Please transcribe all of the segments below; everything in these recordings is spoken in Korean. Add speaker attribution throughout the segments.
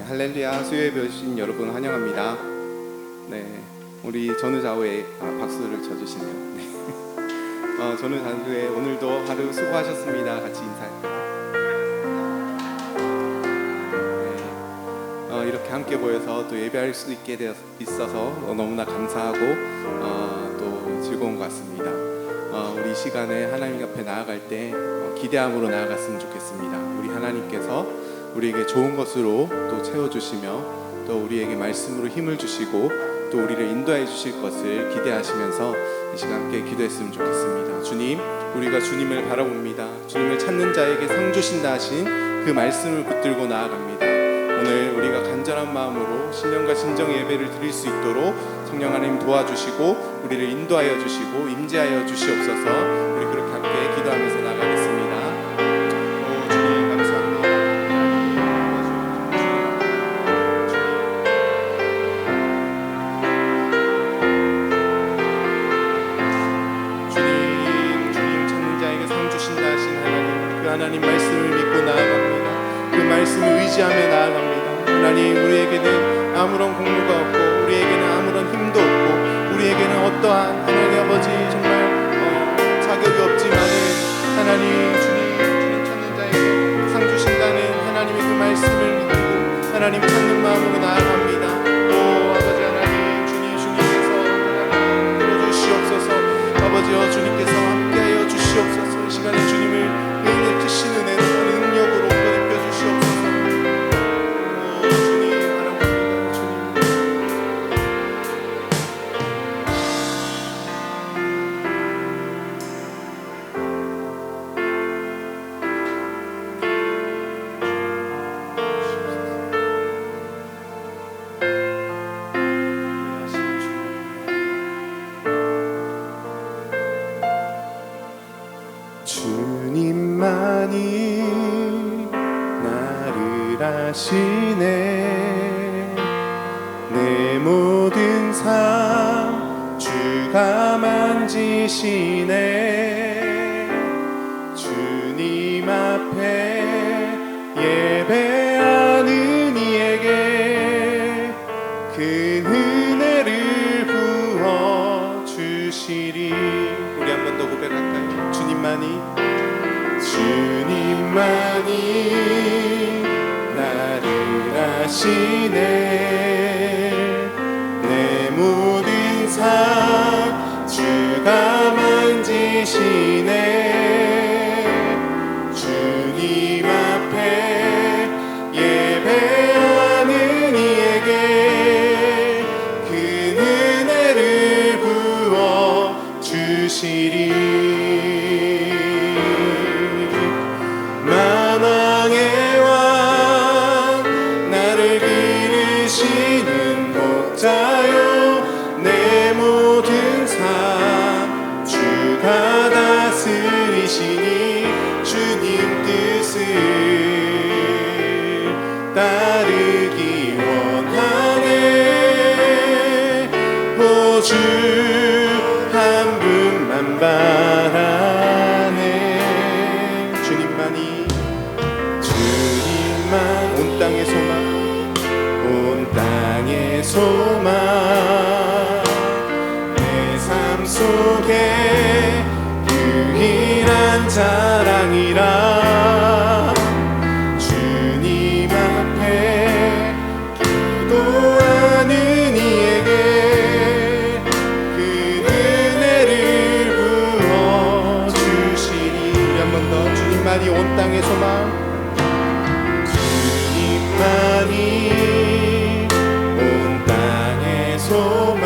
Speaker 1: 할렐루야, 수요예배 오신 여러분 환영합니다. 우리 전우좌우에 박수를 쳐주시네요. 전우좌우에 오늘도 하루 수고하셨습니다. 같이 인사할까요? 이렇게 함께 모여서 또 예배할 수 있게 되어 있어서 너무나 감사하고 또 즐거운 것 같습니다. 우리 시간에 하나님 앞에 나아갈 때 기대함으로 나아갔으면 좋겠습니다. 우리 하나님께서 우리에게 좋은 것으로 또 채워주시며 또 우리에게 말씀으로 힘을 주시고 또 우리를 인도해 주실 것을 기대하시면서 이 시간 함께 기도했으면 좋겠습니다. 주님, 우리가 주님을 바라봅니다. 주님을 찾는 자에게 상 주신다 하신 그 말씀을 붙들고 나아갑니다. 오늘 우리가 간절한 마음으로 신령과 진정의 예배를 드릴 수 있도록 성령 하나님 도와주시고 우리를 인도하여 주시고 임재하여 주시옵소서. 우리 그렇게 함께 기도하면서 나가겠습니다. 주님 감사합니다. 주님 찾는 자에게 상 주신다 하신 하나님, 그 하나님 말씀을 믿고 나아갑니다. 그 말씀을 의지하며 나아갑니다. 하나님, 우리에게는 아무런 공로가 없고 우리에게는 아무런 힘도 없고 우리에게는 어떠한 하나님 아버지 정말 자격이 없지만은 하나님 주님 찾는 자에게 상 주신다는 하나님의 그 말씀을 믿고 하나님 찾는 마음으로 나아갑니다. 아버지 하나님, 주님께서 하나님 들어주시옵소서. 아버지여, 주님께서 함께하여 주시옵소서. 이 시간에 주님을 은혜 크신 은혜 능력으로 입혀 주시옵소서. 주님만이 나를 아시네. 내 모든 삶 주가 만지시네. 주님 앞에 예배하는 이에게 그 은혜를 부어주시리. 우리 한 번 더 고백할까요? 주님만이 나를 아시네. 내 모든 삶 주가 만지시네. 주님 앞에 예배하는 이에게 그 은혜를 부어 주시리. 만왕의 왕 나를 기르시는 목자요. 내 모든 삶 주가 다스리시니 주님 뜻을 따르기 원하네. 주 한 분만 바라네. 주님만 온 땅의 소망, 온 땅의 소망. 내 삶 속에 유일한 자랑이라. 주님 앞에 기도하는 이에게 그 은혜를 부어주시니. 한 번 더. 주님만이 온 땅의 소망, 주님만이 온 땅의 소망.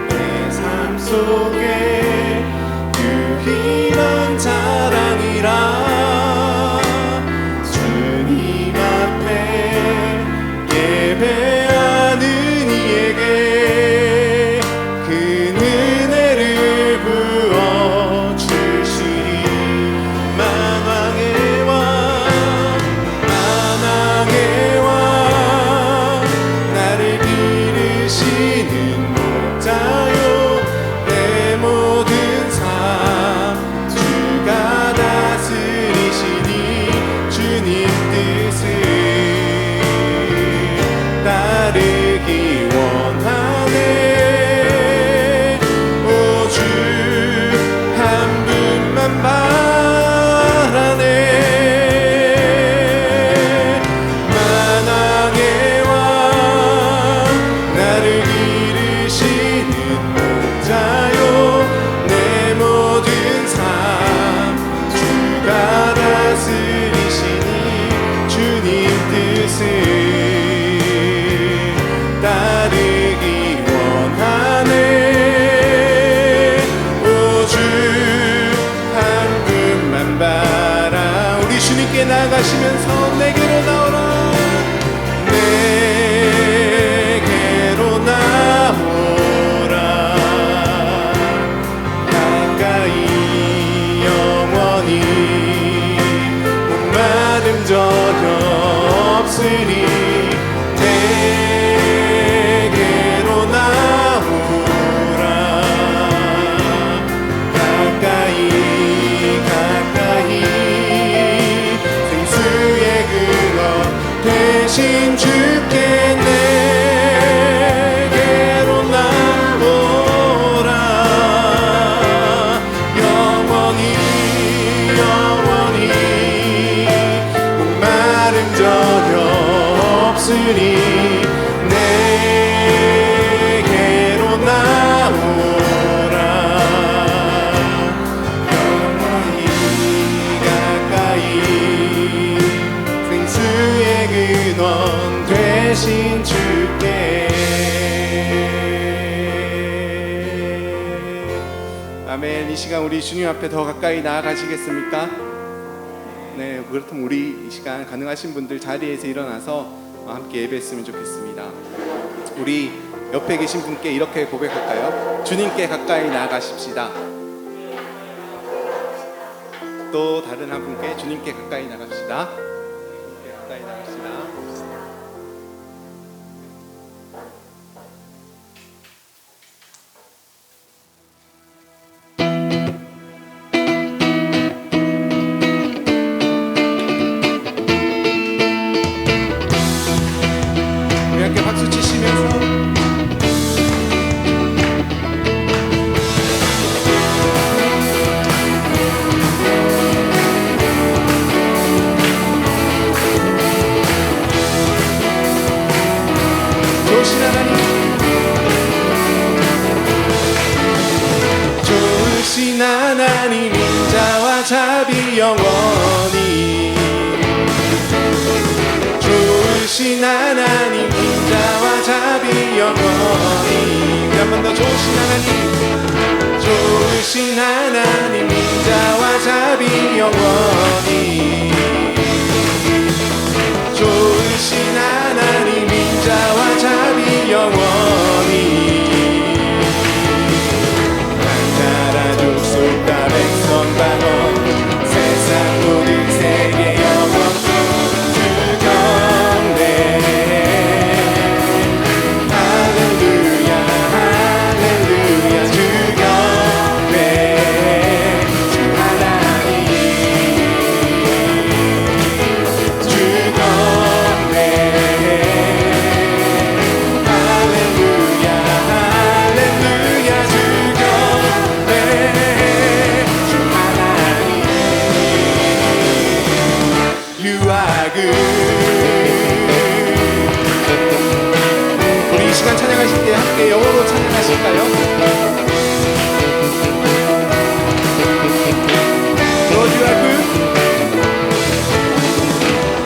Speaker 1: 내 삶 속에 유일한 자 뜻을 따르기 원하네. 오주 황금만 바라. 우리 주님께 나가시면서 내게로 나오라. 내게로 나오라. 가까이 영원히 목마름 전혀 없으니. 내게로 나오라. 가까이 가까이 생수의 근원 대신 주께 내게로 나오라. 영원히 영원히 목마름 전혀 없으니. 내게로 나오라. 영원히 가까이 생수의 근원 되신 주께. 아멘. 이 시간 우리 주님 앞에 더 가까이 나아가시겠습니까? 네, 그렇다면 우리 이 시간 가능하신 분들 자리에서 일어나서 함께 예배했으면 좋겠습니다. 우리 옆에 계신 분께 이렇게 고백할까요? 주님께 가까이 나아가십시다. 또 다른 한 분께 주님께 가까이 나갑시다. 주님께 가까이 나갑시다. 우리 함께 박수 치시면서 좋으신 하나님, 좋으신 하나님 인자와 자비 영원히. 좋으신 하나님 인자와 자비 영원히. 한 번 더 좋으신 하나님, 좋으신 하나님 인자와 자비 영원히. 좋으신 하나님 인자와 자비 영원히. 나라 족속과 백성 방언 세상 모든 세계 영원 주 경배. 할렐루야 할렐루야 주 경배. 주 하나님 주 경배. 할렐루야 할렐루야 주 경배. 주 하나님 You are good. 우리 이 시간 찬양하실 때 함께 영어로 찬양하실까요? Lord you are good.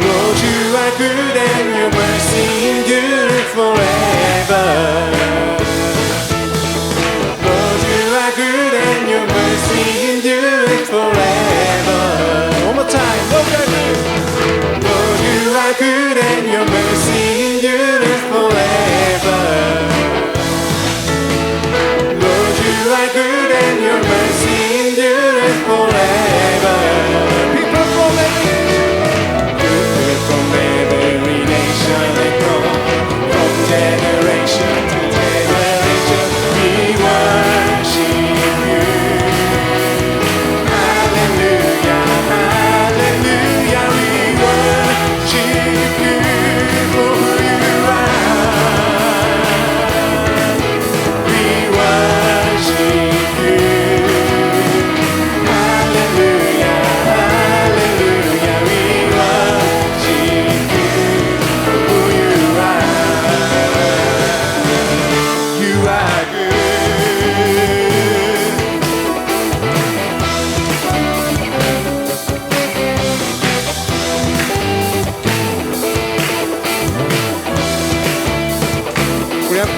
Speaker 1: Lord you are good and your mercy endures forever. Lord you are good and your mercy endures forever. One more time. Lord you are good. Lord you are good and your mercy endures forever. Lord you are good and your mercy endures forever. People from every nation and from generation to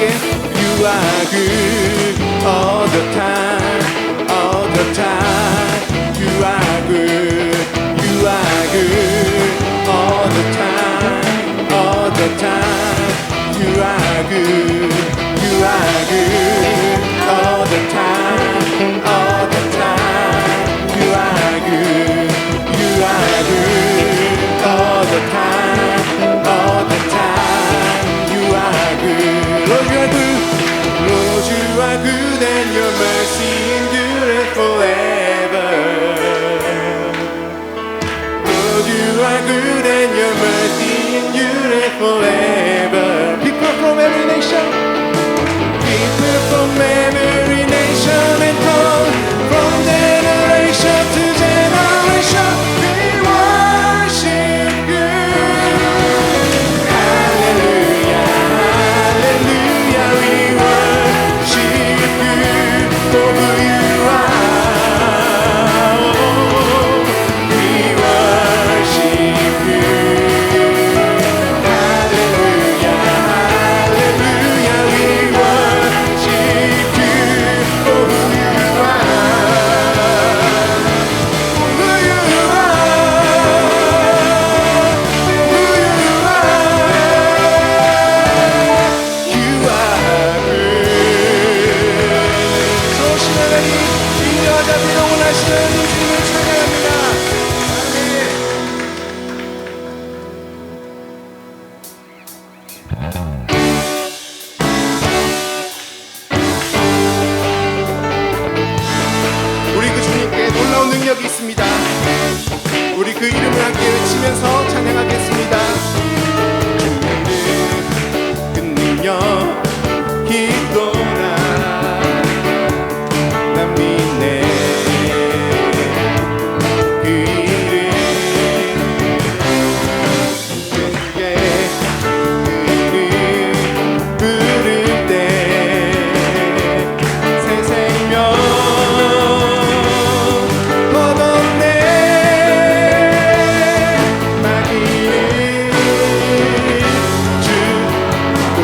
Speaker 1: 함께 You are good all the time, all the time. You are good, you are good all the time, all the time. You are good, you are good all the time, all the time. You are good, you are good all the time, all the time. You are good, Lord you are good, Lord you are good and your mercy endureth forever. Lord you are good and your mercy endureth forever. People from every nation, people from every nation and tongue, from generation to generation, we worship you. Hallelujah, hallelujah, we worship you for who you are. We worship you. Hallelujah, hallelujah, we worship you for who you are. For who you are. Who you are. You are good. 좋으신 하나님, 인자와 자비로 원하시는 주님을 찬양합니다. 우리 그 주님께 놀라운 능력이 있습니다. 우리 그 이름을 함께 외치면서 찬양하겠습니다. 주님은 그 능력 있도다. 난 믿네. 그 이름 주의 그 이름 부를 때 새 생명 얻었네. 마귀를 죽고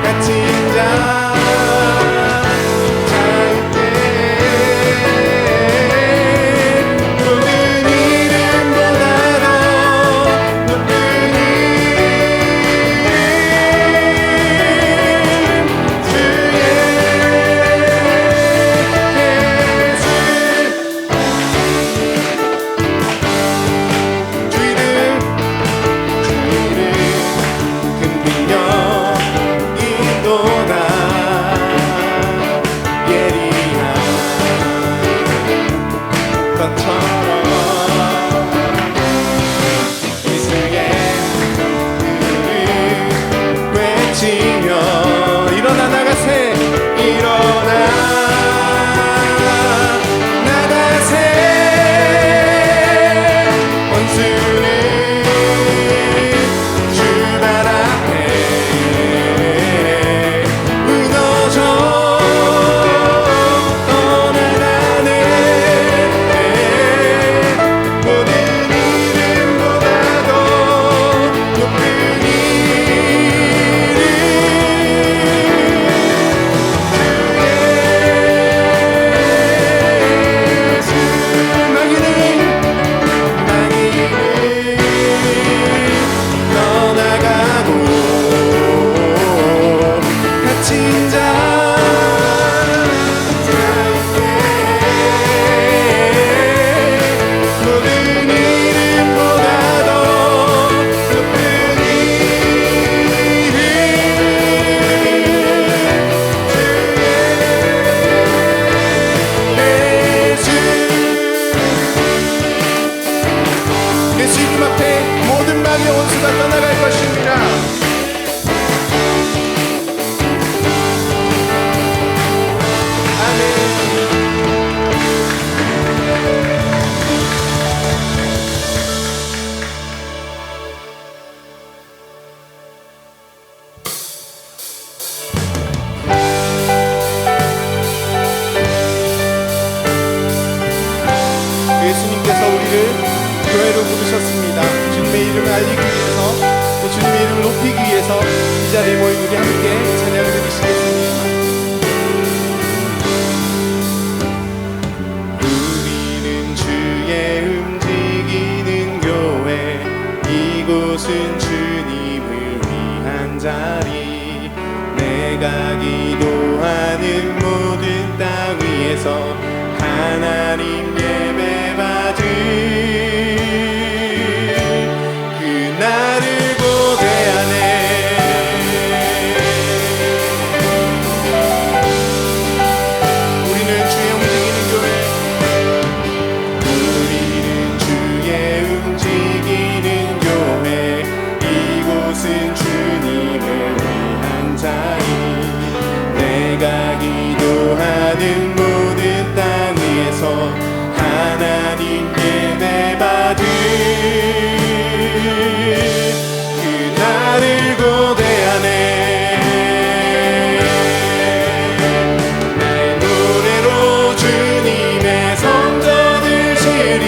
Speaker 1: 갇힌 자 자유케 모든 이름보다도 높은 이름 주의 예수 주 이름 큰 능력 있도다. 예리한 것처럼 이스라엘 그를 외치며 일어나 나가세. 일어나 나가세. 원수는 주 발 앞에 무너져 떠나가네. 모든 이름보다도 높은 이름 주 예수. 마귀는 떠나가고 갇힌 자 자유케 모든 이름보다도 높은 이름 주 예수. 예수 이름 앞에 모든 마귀 원수가 떠나갈 것입니다. 아멘. 예수님께서 우리를 교회로 부르셨습니다. 주님의 이름을 알리기 위해서 주님의 이름을 높이기 위해서 이 자리에 모인 우리 함께 찬양을 드리시겠습니다. 우리는 주의 움직이는 교회, 이곳은 주님을 위한 자리, 내가 기도하는 모든 땅 위에서 하나님 예배 받을 그날을 고대하네. 우리는 주의 움직이는 교회, 우리는 주의 움직이는 교회, 이곳은 주님을 위한 자리, 내가 기도하는 모든 땅 위에서 하나님 예배 받을 그날을 고대하네. 나의 노래로 주님의 성전을 지으리,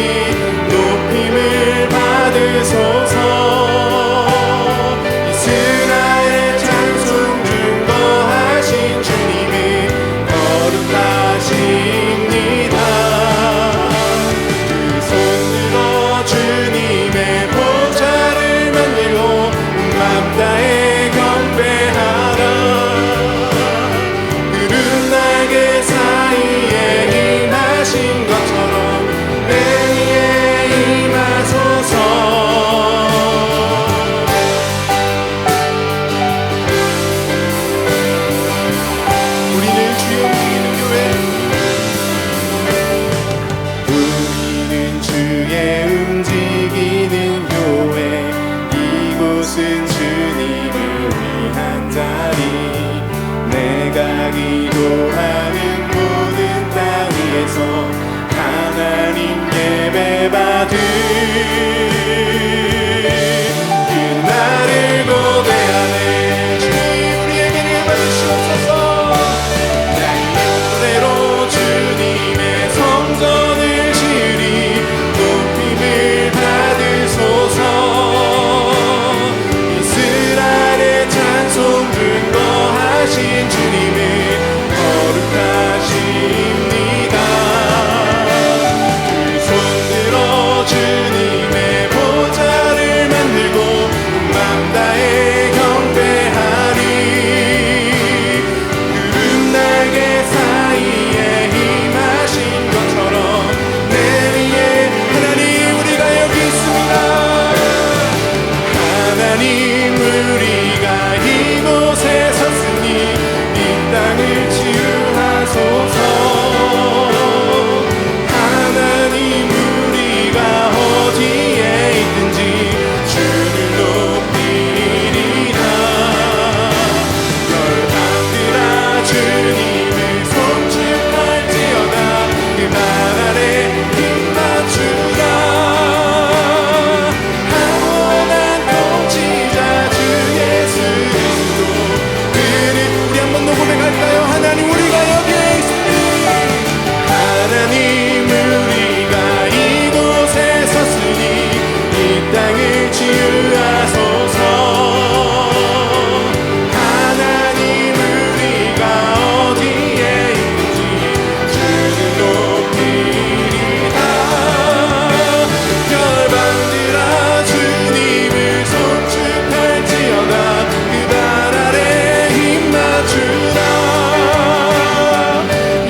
Speaker 1: 높임을 받으소서. 이스라엘의 찬송 증거하신 주님이 거룩하십니다. 그 손들어 주님의 보좌를 만들고 맘 다해 경배하라. 푸른 날개 사이에 임하신 것처럼 내 위에 임하소서. 우리는 주의 움직이는 교회, 우리는 주의 움직이는 교회, 이곳은 주님을 위한 자리, 내가 기도하는 모든 땅 위에서 하나님 예배 받을 그날을 고대하네. 주님 우리에게 받으시옵소서. 나의 노래로 주님의 성전을 지으리, 높임을 받으소서. 이스라엘의 찬송 증거하신 주님을 거룩하십니다. 두 손들어 주님의 보좌를 만들고 맘 다해 경배하리. 푸른 날개 사이에 임하신 것처럼 내 위에 하나님 우리가 여기 있습니다. 하나님 우리가 이곳에 섰으니 이 땅을 치유하소서. 하나님 우리가 어디에 있든지 주를 높이리라. 열방들아 주님을 송축할지어다. 그만 아래 힘 맞추라. 영원한 통치자 주 예수 그리스도, 그는 우리 한 번 더 고백할까요? 하나님 우리가 여기에 있으니, 하나님 우리가 이곳에 섰으니 이 땅을 치유하소서. 하나님 우리가 어디에 있는지 주를 높이리라. 열방들아 주님을 송축할지어다. 그발 아래 힘 맞추라.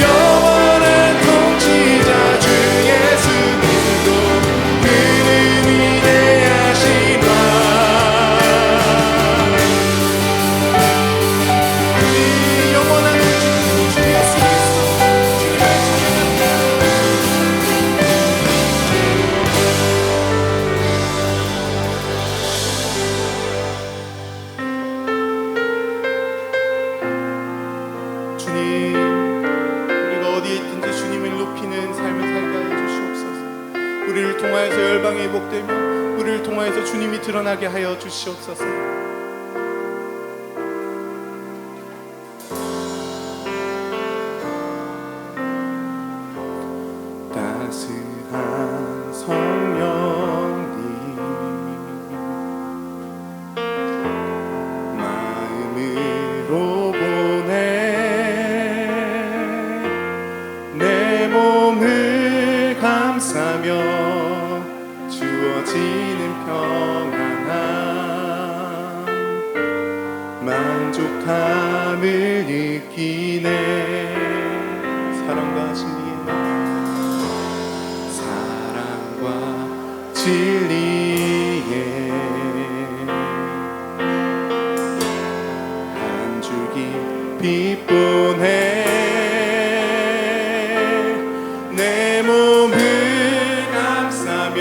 Speaker 1: 영원한 통치자 주 예수 그리스도, 그는 위대하시다. 우리 영원한 통치자 주 예수 그리스도, 주님을 찬양합니다. 주님, 우리가 어디에 있든지 주님을 높이는 삶을 살게 하여 주시옵소서. 우리를 통하여서 열방이 회복되며 우리를 통하여서 주님이 드러나게 하여 주시옵소서. 따스한 성령님 주어지는 평안함 만족함을 느끼네. 사랑과 진리에 한 줄기 빛보네. 내 몸을 감싸며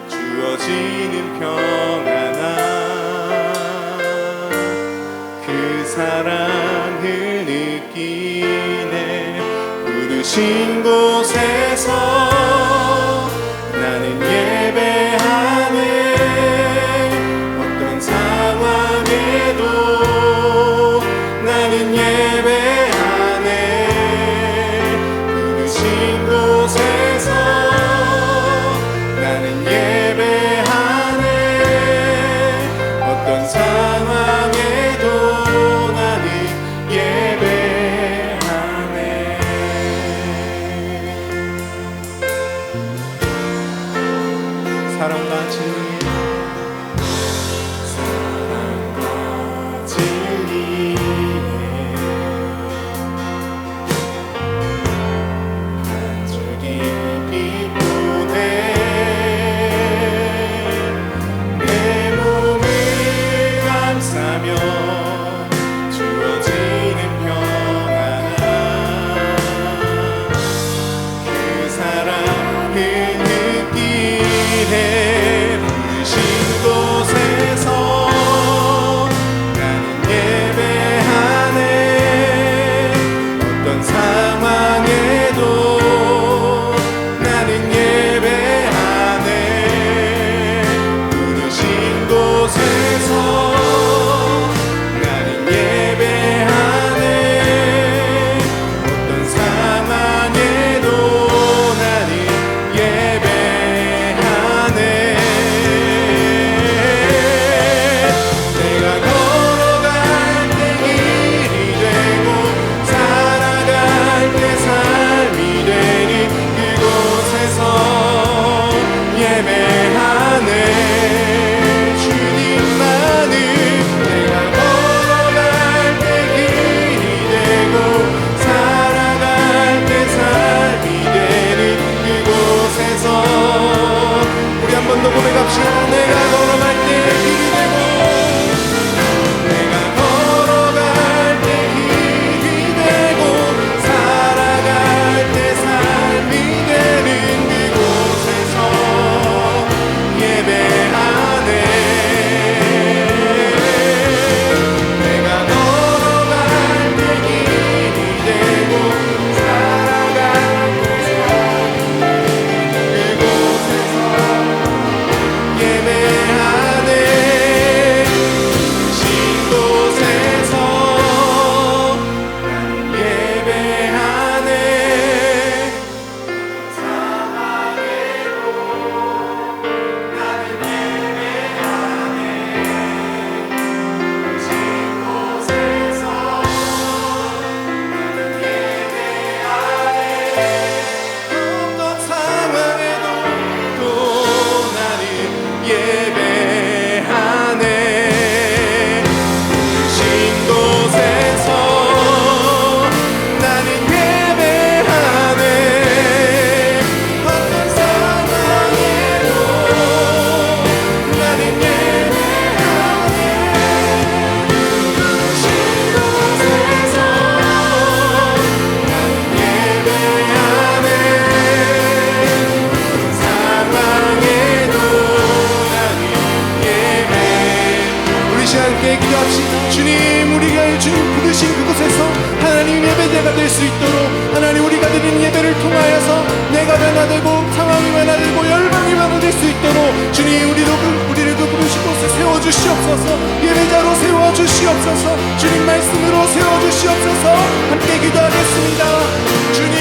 Speaker 1: 주어지는 평안함 그 사랑을 느끼네. 부르신 곳에서 나는 예배하네. 어떤 상황에도 나는 예배하네. 부르신 곳에서 나는 예배하네. 어떤 상황에도 나는 예배하네. 사랑과 진리에 한 줄기 빛보네. 내 몸을 감싸며 주어지는 평안함 그 사랑을 느끼네. 부르신 곳에서 나는 예배하네. 어떤 상황에도 나는 예배하네. 부르신 곳에서 나는 예배하네. 어떤 상황에도 나는 예배하네. 내가 걸어갈 때 길이 되고 살아갈 때 삶이 되니 그곳에서 예배하네. 주님만을. 내가 걸어갈 때 길이 되고 살아갈 때 삶이 되니 그곳에서 우리 한 번 더 고백합시다. 내가 걸어갈 때 길이 되고 내가 걸어갈 때 길이 되고 살아갈 때 삶이 되는 그곳에서 예배하네. 내가 걸어갈 때 길이 되고 살아갈 때 삶이 되는 그곳에서 예배하네. 신 곳에서 나는 예배하네. 상황에도 나는 예배하네. 신 곳에서 나는 예배하네. 어떤 상황에도 또 나는 예배하네. 신 곳에서 나는 예배하네. 어떤 상황에도 나는 예배하네. 신 곳에서 나는 예배하네. 상황에도 나는 예배. 우리 시간 함께 기도합시다. 주님, 우리가 주님 부르신 그곳에서 하나님 예배자가 될 수 있도록 하나님 우리가 드리는 예배를 통하여서 내가 변화되고 상황이 변화되고 열방이 변화될 수 있도록 주님 우리를 그 부르신 곳에 세워주시옵소서. 예배자로 세워주시옵소서. 주님 말씀으로 세워주시옵소서. 함께 기도하겠습니다. 주님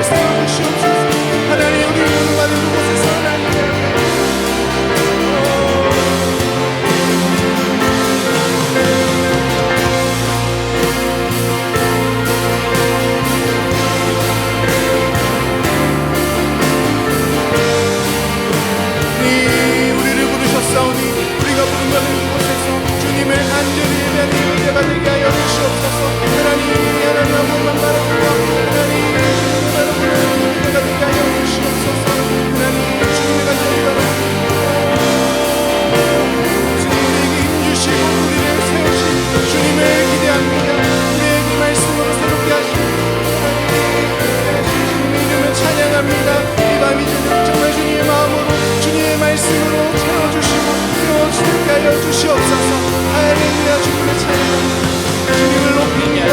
Speaker 1: 세워주시옵소서. 하나님 우리 모든 곳에서 하나님 하여 주시옵소서. 할렐루야. 주님을 찬양합니다. 주님을 높입니다.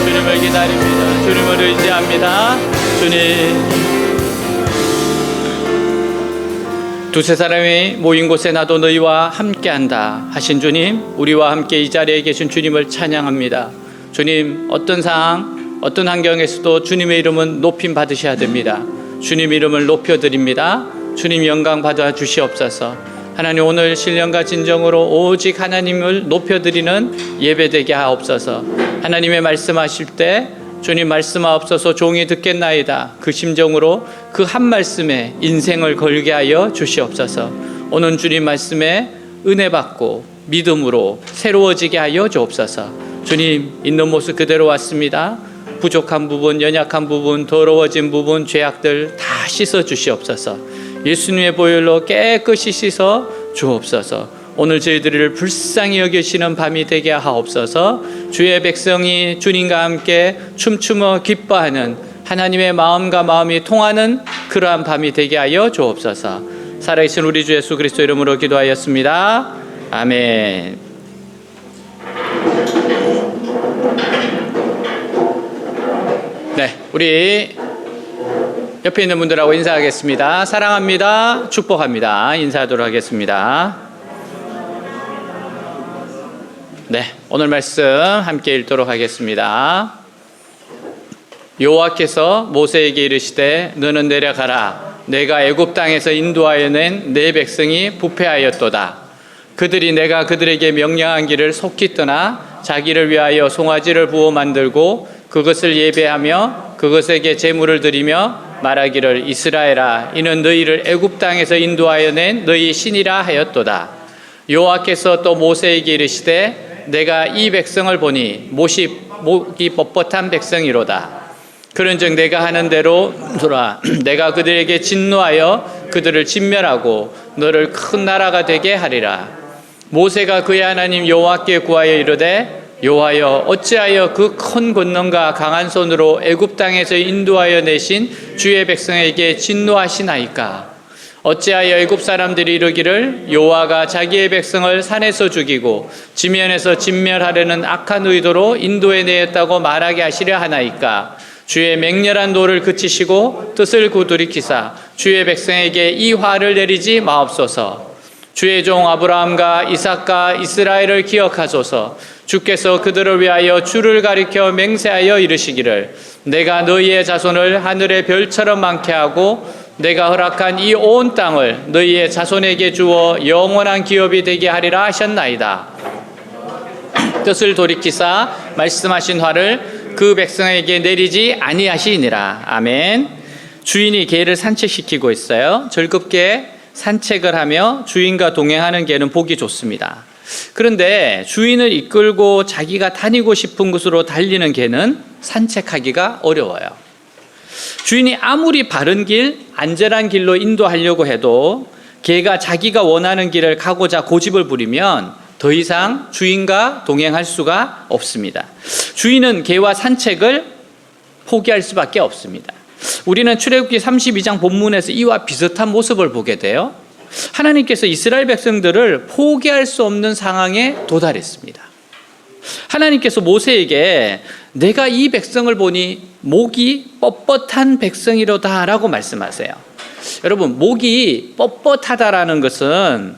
Speaker 2: 주님을 기다립니다. 주님을 의지합니다. 주님. 두세 사람이 모인 곳에 나도 너희와 함께한다 하신 주님, 우리와 함께 이 자리에 계신 주님을 찬양합니다. 주님, 어떤 상황, 어떤 환경에서도 주님의 이름은 높임 받으셔야 됩니다. 주님 이름을 높여드립니다. 주님 영광 받아 주시옵소서. 하나님, 오늘 신령과 진정으로 오직 하나님을 높여드리는 예배되게 하옵소서. 하나님의 말씀하실 때 주님 말씀하옵소서, 종이 듣겠나이다. 그 심정으로 그 한 말씀에 인생을 걸게 하여 주시옵소서. 오늘 주님 말씀에 은혜 받고 믿음으로 새로워지게 하여 주옵소서. 주님, 있는 모습 그대로 왔습니다. 부족한 부분, 연약한 부분, 더러워진 부분, 죄악들 다 씻어 주시옵소서. 예수님의 보혈로 깨끗이 씻어 주옵소서. 오늘 저희들을 불쌍히 여기시는 밤이 되게 하옵소서. 주의 백성이 주님과 함께 춤추며 기뻐하는 하나님의 마음과 마음이 통하는 그러한 밤이 되게 하여 주옵소서. 살아계신 우리 주 예수 그리스도 이름으로 기도하였습니다. 아멘. 네, 우리 옆에 있는 분들하고 인사하겠습니다. 사랑합니다. 축복합니다. 인사하도록 하겠습니다. 네, 오늘 말씀 함께 읽도록 하겠습니다. 여호와께서 모세에게 이르시되 너는 내려가라. 내가 애굽 땅에서 인도하여 낸 내 백성이 부패하였도다. 그들이 내가 그들에게 명령한 길을 속히 떠나 자기를 위하여 송아지를 부어 만들고 그것을 예배하며 그것에게 제물을 드리며 말하기를 이스라엘아, 이는 너희를 애굽 땅에서 인도하여 낸 너희 신이라 하였도다. 여호와께서 또 모세에게 이르시되 내가 이 백성을 보니 목이 뻣뻣한 백성이로다. 그런즉 내가 하는 대로 돌아 내가 그들에게 진노하여 그들을 진멸하고 너를 큰 나라가 되게 하리라. 모세가 그의 하나님 여호와께 구하여 이르되 여호와여, 어찌하여 그 큰 권능과 강한 손으로 애굽 땅에서 인도하여 내신 주의 백성에게 진노하시나이까? 어찌하여 애굽 사람들이 이르기를 여호와가 자기의 백성을 산에서 죽이고 지면에서 진멸하려는 악한 의도로 인도해 내었다고 말하게 하시려 하나이까? 주의 맹렬한 노를 그치시고 뜻을 굳으리키사 주의 백성에게 이 화를 내리지 마옵소서. 주의 종 아브라함과 이삭과 이스라엘을 기억하소서. 주께서 그들을 위하여 주를 가리켜 맹세하여 이르시기를 내가 너희의 자손을 하늘의 별처럼 많게 하고 내가 허락한 이 온 땅을 너희의 자손에게 주어 영원한 기업이 되게 하리라 하셨나이다. 뜻을 돌이키사 말씀하신 화를 그 백성에게 내리지 아니하시니라. 아멘. 주인이 개를 산책시키고 있어요. 즐겁게 산책을 하며 주인과 동행하는 개는 보기 좋습니다. 그런데 주인을 이끌고 자기가 다니고 싶은 곳으로 달리는 개는 산책하기가 어려워요. 주인이 아무리 바른 길, 안전한 길로 인도하려고 해도 개가 자기가 원하는 길을 가고자 고집을 부리면 더 이상 주인과 동행할 수가 없습니다. 주인은 개와 산책을 포기할 수밖에 없습니다. 우리는 출애굽기 32장 본문에서 이와 비슷한 모습을 보게 돼요. 하나님께서 이스라엘 백성들을 포기할 수 없는 상황에 도달했습니다. 하나님께서 모세에게 내가 이 백성을 보니 목이 뻣뻣한 백성이로다 라고 말씀하세요. 여러분, 목이 뻣뻣하다라는 것은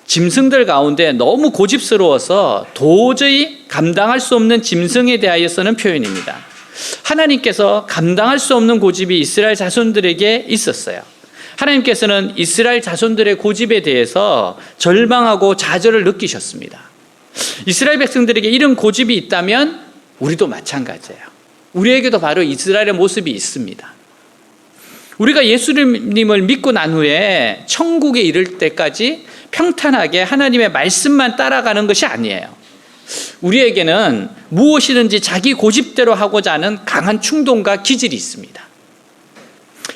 Speaker 2: 짐승들 가운데 너무 고집스러워서 도저히 감당할 수 없는 짐승에 대하여 쓰는 표현입니다. 하나님께서 감당할 수 없는 고집이 이스라엘 자손들에게 있었어요. 하나님께서는 이스라엘 자손들의 고집에 대해서 절망하고 좌절을 느끼셨습니다. 이스라엘 백성들에게 이런 고집이 있다면 우리도 마찬가지예요. 우리에게도 바로 이스라엘의 모습이 있습니다. 우리가 예수님을 믿고 난 후에 천국에 이를 때까지 평탄하게 하나님의 말씀만 따라가는 것이 아니에요. 우리에게는 무엇이든지 자기 고집대로 하고자 하는 강한 충동과 기질이 있습니다.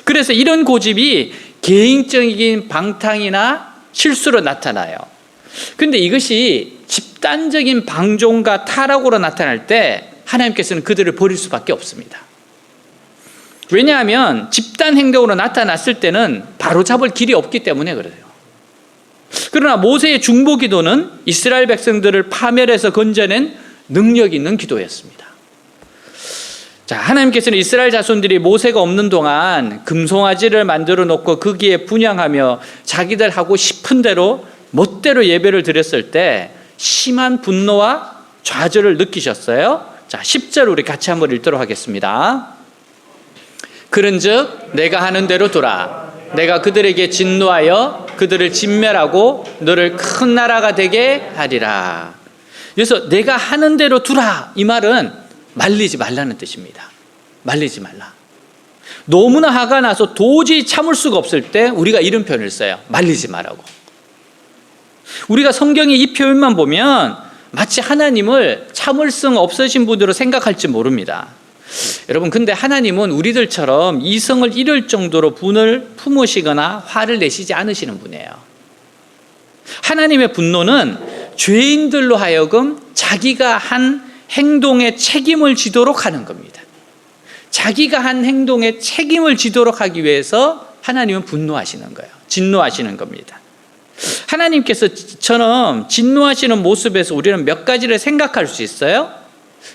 Speaker 2: 그래서 이런 고집이 개인적인 방탕이나 실수로 나타나요. 그런데 이것이 집단적인 방종과 타락으로 나타날 때 하나님께서는 그들을 버릴 수밖에 없습니다. 왜냐하면 집단 행동으로 나타났을 때는 바로잡을 길이 없기 때문에 그래요. 그러나 모세의 중보 기도는 이스라엘 백성들을 파멸해서 건져낸 능력 있는 기도였습니다. 자, 하나님께서는 이스라엘 자손들이 모세가 없는 동안 금송아지를 만들어 놓고 거기에 분향하며 자기들 하고 싶은 대로 멋대로 예배를 드렸을 때 심한 분노와 좌절을 느끼셨어요. 자, 10절 우리 같이 한번 읽도록 하겠습니다. 그런즉 내가 하는 대로 두라. 내가 그들에게 진노하여 그들을 진멸하고 너를 큰 나라가 되게 하리라. 그래서 내가 하는 대로 두라, 이 말은 말리지 말라는 뜻입니다. 말리지 말라. 너무나 화가 나서 도저히 참을 수가 없을 때 우리가 이런 표현을 써요. 말리지 말라고. 우리가 성경의 이 표현만 보면 마치 하나님을 참을성 없으신 분으로 생각할지 모릅니다. 여러분, 근데 하나님은 우리들처럼 이성을 잃을 정도로 분을 품으시거나 화를 내시지 않으시는 분이에요. 하나님의 분노는 죄인들로 하여금 자기가 한 행동에 책임을 지도록 하는 겁니다. 자기가 한 행동에 책임을 지도록 하기 위해서 하나님은 분노하시는 거예요. 진노하시는 겁니다. 하나님께서처럼 진노하시는 모습에서 우리는 몇 가지를 생각할 수 있어요.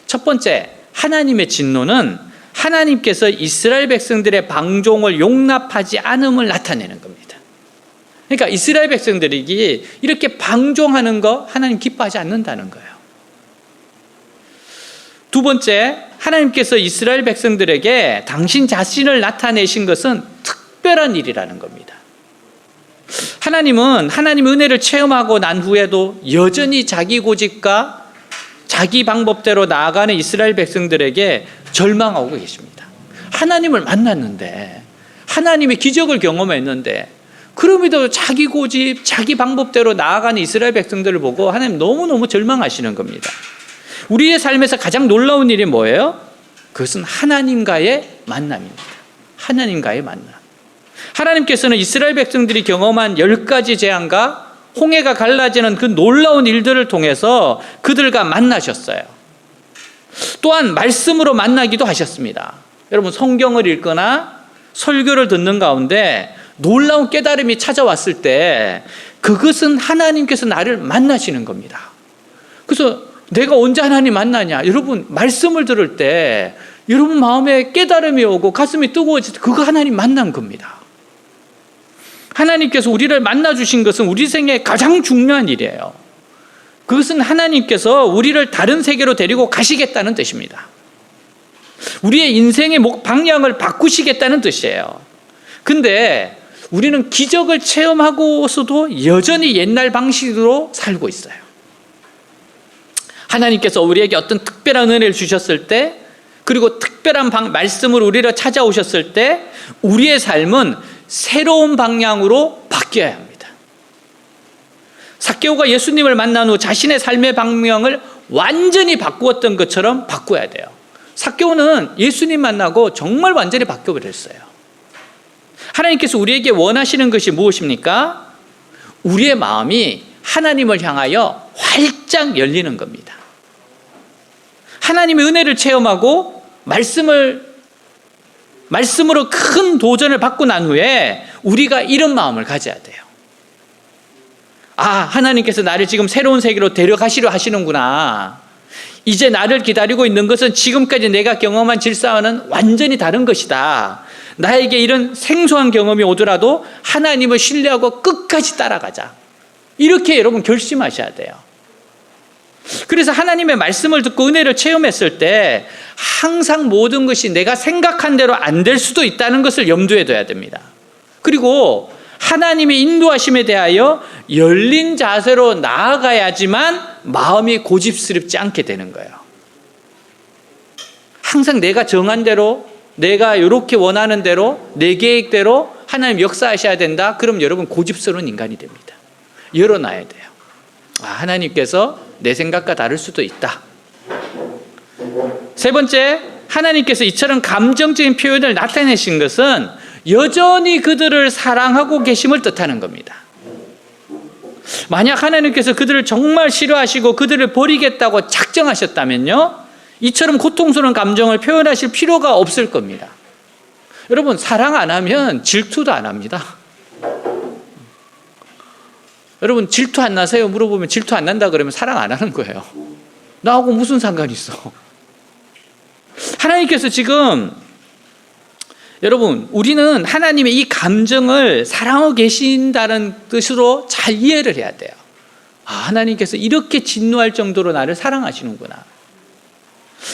Speaker 2: 첫 번째, 하나님의 진노는 하나님께서 이스라엘 백성들의 방종을 용납하지 않음을 나타내는 겁니다. 그러니까 이스라엘 백성들이 이렇게 방종하는 거 하나님 기뻐하지 않는다는 거예요. 두 번째, 하나님께서 이스라엘 백성들에게 당신 자신을 나타내신 것은 특별한 일이라는 겁니다. 하나님은 하나님의 은혜를 체험하고 난 후에도 여전히 자기 고집과 자기 방법대로 나아가는 이스라엘 백성들에게 절망하고 계십니다. 하나님을 만났는데, 하나님의 기적을 경험했는데, 그럼에도 자기 고집, 자기 방법대로 나아가는 이스라엘 백성들을 보고 하나님 너무너무 절망하시는 겁니다. 우리의 삶에서 가장 놀라운 일이 뭐예요? 그것은 하나님과의 만남입니다. 하나님과의 만남. 하나님께서는 이스라엘 백성들이 경험한 10가지 재앙과 홍해가 갈라지는 그 놀라운 일들을 통해서 그들과 만나셨어요. 또한 말씀으로 만나기도 하셨습니다. 여러분, 성경을 읽거나 설교를 듣는 가운데 놀라운 깨달음이 찾아왔을 때 그것은 하나님께서 나를 만나시는 겁니다. 그래서 내가 언제 하나님 만나냐? 여러분, 말씀을 들을 때 여러분 마음에 깨달음이 오고 가슴이 뜨거워질 때 그거 하나님 만난 겁니다. 하나님께서 우리를 만나주신 것은 우리 생에 가장 중요한 일이에요. 그것은 하나님께서 우리를 다른 세계로 데리고 가시겠다는 뜻입니다. 우리의 인생의 방향을 바꾸시겠다는 뜻이에요. 근데 우리는 기적을 체험하고서도 여전히 옛날 방식으로 살고 있어요. 하나님께서 우리에게 어떤 특별한 은혜를 주셨을 때, 그리고 특별한 말씀을 우리를 찾아오셨을 때 우리의 삶은 새로운 방향으로 바뀌어야 합니다. 삭개오가 예수님을 만난 후 자신의 삶의 방향을 완전히 바꾸었던 것처럼 바꿔야 돼요. 삭개오는 예수님 만나고 정말 완전히 바뀌어버렸어요. 하나님께서 우리에게 원하시는 것이 무엇입니까? 우리의 마음이 하나님을 향하여 활짝 열리는 겁니다. 하나님의 은혜를 체험하고 말씀으로 큰 도전을 받고 난 후에 우리가 이런 마음을 가져야 돼요. 아, 하나님께서 나를 지금 새로운 세계로 데려가시려 하시는구나. 이제 나를 기다리고 있는 것은 지금까지 내가 경험한 질서와는 완전히 다른 것이다. 나에게 이런 생소한 경험이 오더라도 하나님을 신뢰하고 끝까지 따라가자. 이렇게 여러분 결심하셔야 돼요. 그래서 하나님의 말씀을 듣고 은혜를 체험했을 때 항상 모든 것이 내가 생각한 대로 안 될 수도 있다는 것을 염두에 둬야 됩니다. 그리고 하나님의 인도하심에 대하여 열린 자세로 나아가야지만 마음이 고집스럽지 않게 되는 거예요. 항상 내가 정한 대로, 내가 이렇게 원하는 대로, 내 계획대로 하나님 역사하셔야 된다. 그럼 여러분 고집스러운 인간이 됩니다. 열어놔야 돼요. 아, 하나님께서 내 생각과 다를 수도 있다. 세 번째, 하나님께서 이처럼 감정적인 표현을 나타내신 것은 여전히 그들을 사랑하고 계심을 뜻하는 겁니다. 만약 하나님께서 그들을 정말 싫어하시고 그들을 버리겠다고 작정하셨다면요, 이처럼 고통스러운 감정을 표현하실 필요가 없을 겁니다. 여러분, 사랑 안 하면 질투도 안 합니다. 여러분 질투 안 나세요? 물어보면 질투 안 난다 그러면 사랑 안 하는 거예요. 나하고 무슨 상관이 있어? 하나님께서 지금 여러분 우리는 하나님의 이 감정을 사랑하고 계신다는 뜻으로 잘 이해를 해야 돼요. 하나님께서 이렇게 진노할 정도로 나를 사랑하시는구나.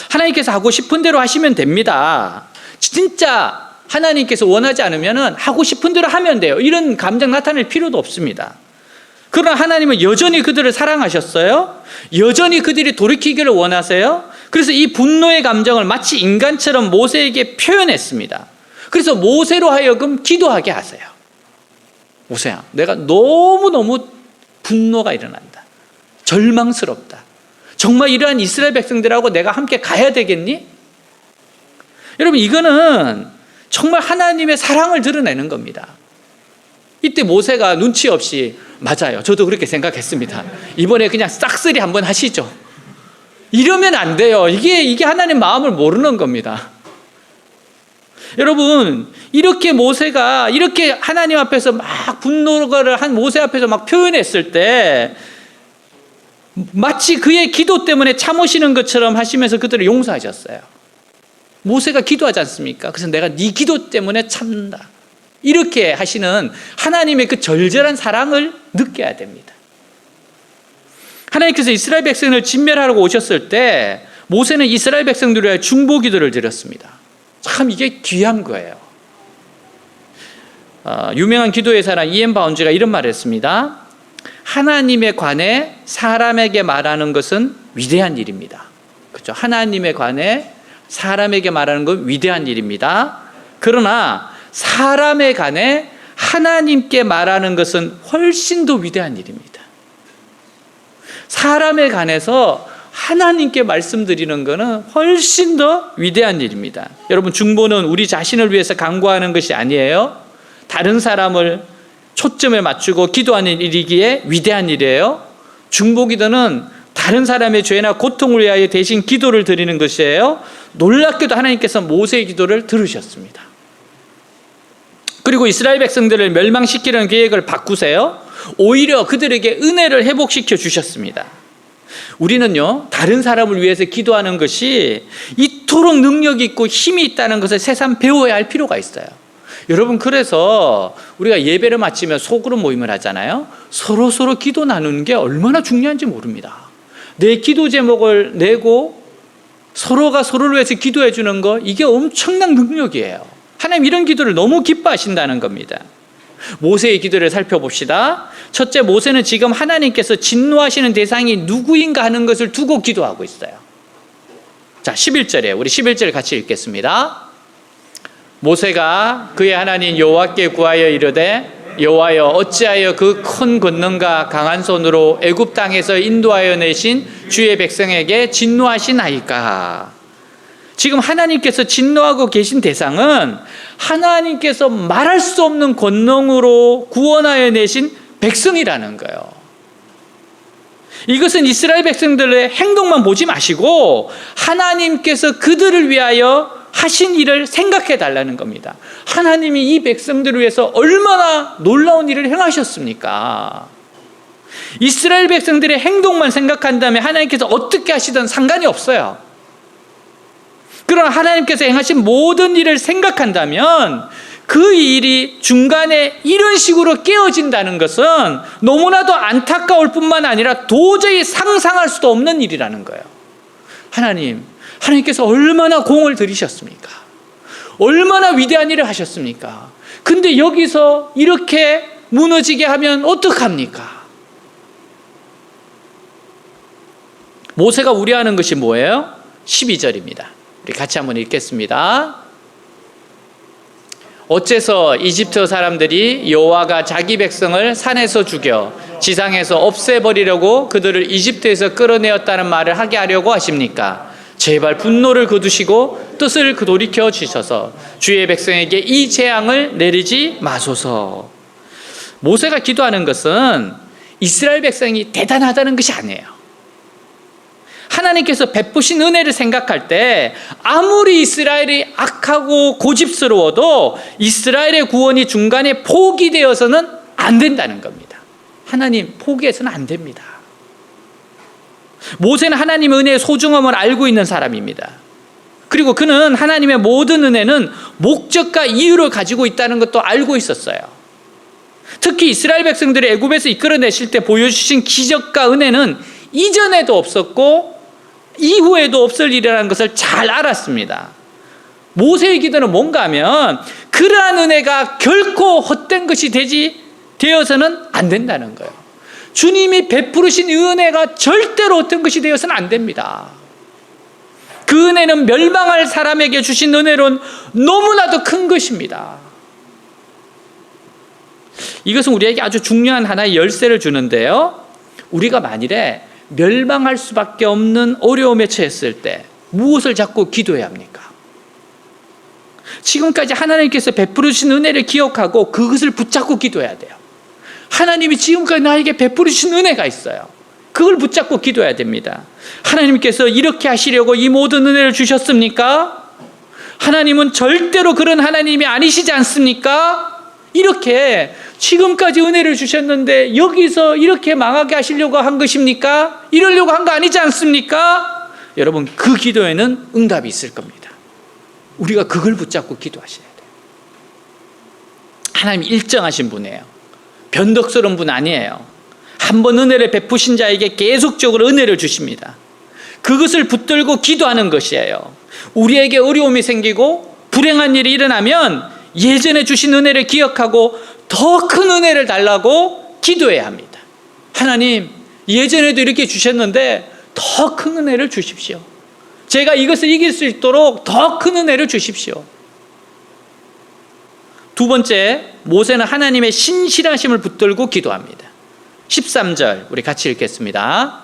Speaker 2: 하나님께서 하고 싶은 대로 하시면 됩니다. 진짜 하나님께서 원하지 않으면 하고 싶은 대로 하면 돼요. 이런 감정 나타낼 필요도 없습니다. 그러나 하나님은 여전히 그들을 사랑하셨어요. 여전히 그들이 돌이키기를 원하세요. 그래서 이 분노의 감정을 마치 인간처럼 모세에게 표현했습니다. 그래서 모세로 하여금 기도하게 하세요. 모세야, 내가 너무너무 분노가 일어난다. 절망스럽다. 정말 이러한 이스라엘 백성들하고 내가 함께 가야 되겠니? 여러분 이거는 정말 하나님의 사랑을 드러내는 겁니다. 이때 모세가 눈치 없이 맞아요. 저도 그렇게 생각했습니다. 이번에 그냥 싹쓸이 한번 하시죠. 이러면 안 돼요. 이게 하나님 마음을 모르는 겁니다. 여러분 이렇게 모세가 이렇게 하나님 앞에서 막 분노를 한 모세 앞에서 막 표현했을 때 마치 그의 기도 때문에 참으시는 것처럼 하시면서 그들을 용서하셨어요. 모세가 기도하지 않습니까? 그래서 내가 네 기도 때문에 참는다. 이렇게 하시는 하나님의 그 절절한 사랑을 느껴야 됩니다. 하나님께서 이스라엘 백성을 진멸하려고 오셨을 때 모세는 이스라엘 백성들을 위하여 중보 기도를 드렸습니다. 참 이게 귀한 거예요. 유명한 기도의 사람 이엔 바운즈가 이런 말을 했습니다. 하나님에 관해 사람에게 말하는 것은 위대한 일입니다. 그렇죠? 하나님에 관해 사람에게 말하는 건 위대한 일입니다. 그러나 사람에 관해 하나님께 말하는 것은 훨씬 더 위대한 일입니다. 사람에 관해서 하나님께 말씀드리는 것은 훨씬 더 위대한 일입니다. 여러분 중보는 우리 자신을 위해서 간구하는 것이 아니에요. 다른 사람을 초점에 맞추고 기도하는 일이기에 위대한 일이에요. 중보기도는 다른 사람의 죄나 고통을 위하여 대신 기도를 드리는 것이에요. 놀랍게도 하나님께서 모세의 기도를 들으셨습니다. 그리고 이스라엘 백성들을 멸망시키려는 계획을 바꾸세요. 오히려 그들에게 은혜를 회복시켜 주셨습니다. 우리는요 다른 사람을 위해서 기도하는 것이 이토록 능력이 있고 힘이 있다는 것을 새삼 배워야 할 필요가 있어요. 여러분 그래서 우리가 예배를 마치면 소그룹 모임을 하잖아요. 서로 기도 나누는 게 얼마나 중요한지 모릅니다. 내 기도 제목을 내고 서로가 서로를 위해서 기도해 주는 거 이게 엄청난 능력이에요. 하나님 이런 기도를 너무 기뻐하신다는 겁니다. 모세의 기도를 살펴봅시다. 첫째, 모세는 지금 하나님께서 진노하시는 대상이 누구인가 하는 것을 두고 기도하고 있어요. 자, 11절에 우리 11절 같이 읽겠습니다. 모세가 그의 하나님 여호와께 구하여 이르되 여호와여 어찌하여 그 큰 권능과 강한 손으로 애굽 땅에서 인도하여 내신 주의 백성에게 진노하시나이까. 지금 하나님께서 진노하고 계신 대상은 하나님께서 말할 수 없는 권능으로 구원하여 내신 백성이라는 거예요. 이것은 이스라엘 백성들의 행동만 보지 마시고 하나님께서 그들을 위하여 하신 일을 생각해 달라는 겁니다. 하나님이 이 백성들을 위해서 얼마나 놀라운 일을 행하셨습니까? 이스라엘 백성들의 행동만 생각한다면 하나님께서 어떻게 하시든 상관이 없어요. 그러나 하나님께서 행하신 모든 일을 생각한다면 그 일이 중간에 이런 식으로 깨어진다는 것은 너무나도 안타까울 뿐만 아니라 도저히 상상할 수도 없는 일이라는 거예요. 하나님께서 얼마나 공을 들이셨습니까? 얼마나 위대한 일을 하셨습니까? 근데 여기서 이렇게 무너지게 하면 어떡합니까? 모세가 우려하는 것이 뭐예요? 12절입니다. 우리 같이 한번 읽겠습니다. 어째서 이집트 사람들이 여호와가 자기 백성을 산에서 죽여 지상에서 없애버리려고 그들을 이집트에서 끌어내었다는 말을 하게 하려고 하십니까? 제발 분노를 거두시고 뜻을 돌이켜 주셔서 주의 백성에게 이 재앙을 내리지 마소서. 모세가 기도하는 것은 이스라엘 백성이 대단하다는 것이 아니에요. 하나님께서 베푸신 은혜를 생각할 때 아무리 이스라엘이 악하고 고집스러워도 이스라엘의 구원이 중간에 포기되어서는 안 된다는 겁니다. 하나님 포기해서는 안 됩니다. 모세는 하나님의 은혜의 소중함을 알고 있는 사람입니다. 그리고 그는 하나님의 모든 은혜는 목적과 이유를 가지고 있다는 것도 알고 있었어요. 특히 이스라엘 백성들을 애굽에서 이끌어내실 때 보여주신 기적과 은혜는 이전에도 없었고 이후에도 없을 일이라는 것을 잘 알았습니다. 모세의 기도는 뭔가 하면 그러한 은혜가 결코 헛된 것이 되어서는 안 된다는 거예요. 주님이 베푸르신 은혜가 절대로 어떤 것이 되어서는 안 됩니다. 그 은혜는 멸망할 사람에게 주신 은혜로는 너무나도 큰 것입니다. 이것은 우리에게 아주 중요한 하나의 열쇠를 주는데요. 우리가 만일에 멸망할 수밖에 없는 어려움에 처했을 때 무엇을 잡고 기도해야 합니까? 지금까지 하나님께서 베풀어 주신 은혜를 기억하고 그것을 붙잡고 기도해야 돼요. 하나님이 지금까지 나에게 베풀어 주신 은혜가 있어요. 그걸 붙잡고 기도해야 됩니다. 하나님께서 이렇게 하시려고 이 모든 은혜를 주셨습니까? 하나님은 절대로 그런 하나님이 아니시지 않습니까? 이렇게 지금까지 은혜를 주셨는데 여기서 이렇게 망하게 하시려고 한 것입니까? 이러려고 한 거 아니지 않습니까? 여러분, 그 기도에는 응답이 있을 겁니다. 우리가 그걸 붙잡고 기도하셔야 돼요. 하나님 일정하신 분이에요. 변덕스러운 분 아니에요. 한 번 은혜를 베푸신 자에게 계속적으로 은혜를 주십니다. 그것을 붙들고 기도하는 것이에요. 우리에게 어려움이 생기고 불행한 일이 일어나면 예전에 주신 은혜를 기억하고 더 큰 은혜를 달라고 기도해야 합니다. 하나님, 예전에도 이렇게 주셨는데 더 큰 은혜를 주십시오. 제가 이것을 이길 수 있도록 더 큰 은혜를 주십시오. 두 번째, 모세는 하나님의 신실하심을 붙들고 기도합니다. 13절 우리 같이 읽겠습니다.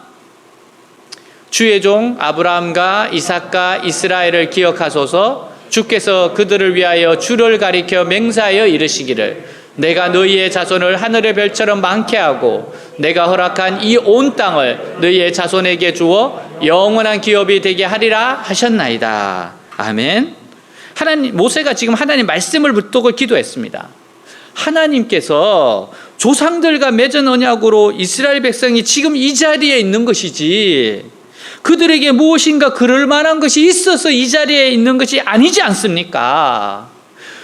Speaker 2: 주의 종 아브라함과 이삭과 이스라엘을 기억하소서. 주께서 그들을 위하여 주를 가리켜 맹세하여 이르시기를 내가 너희의 자손을 하늘의 별처럼 많게 하고 내가 허락한 이 온 땅을 너희의 자손에게 주어 영원한 기업이 되게 하리라 하셨나이다. 아멘. 모세가 지금 하나님 말씀을 붙들고 기도했습니다. 하나님께서 조상들과 맺은 언약으로 이스라엘 백성이 지금 이 자리에 있는 것이지 그들에게 무엇인가 그럴 만한 것이 있어서 이 자리에 있는 것이 아니지 않습니까?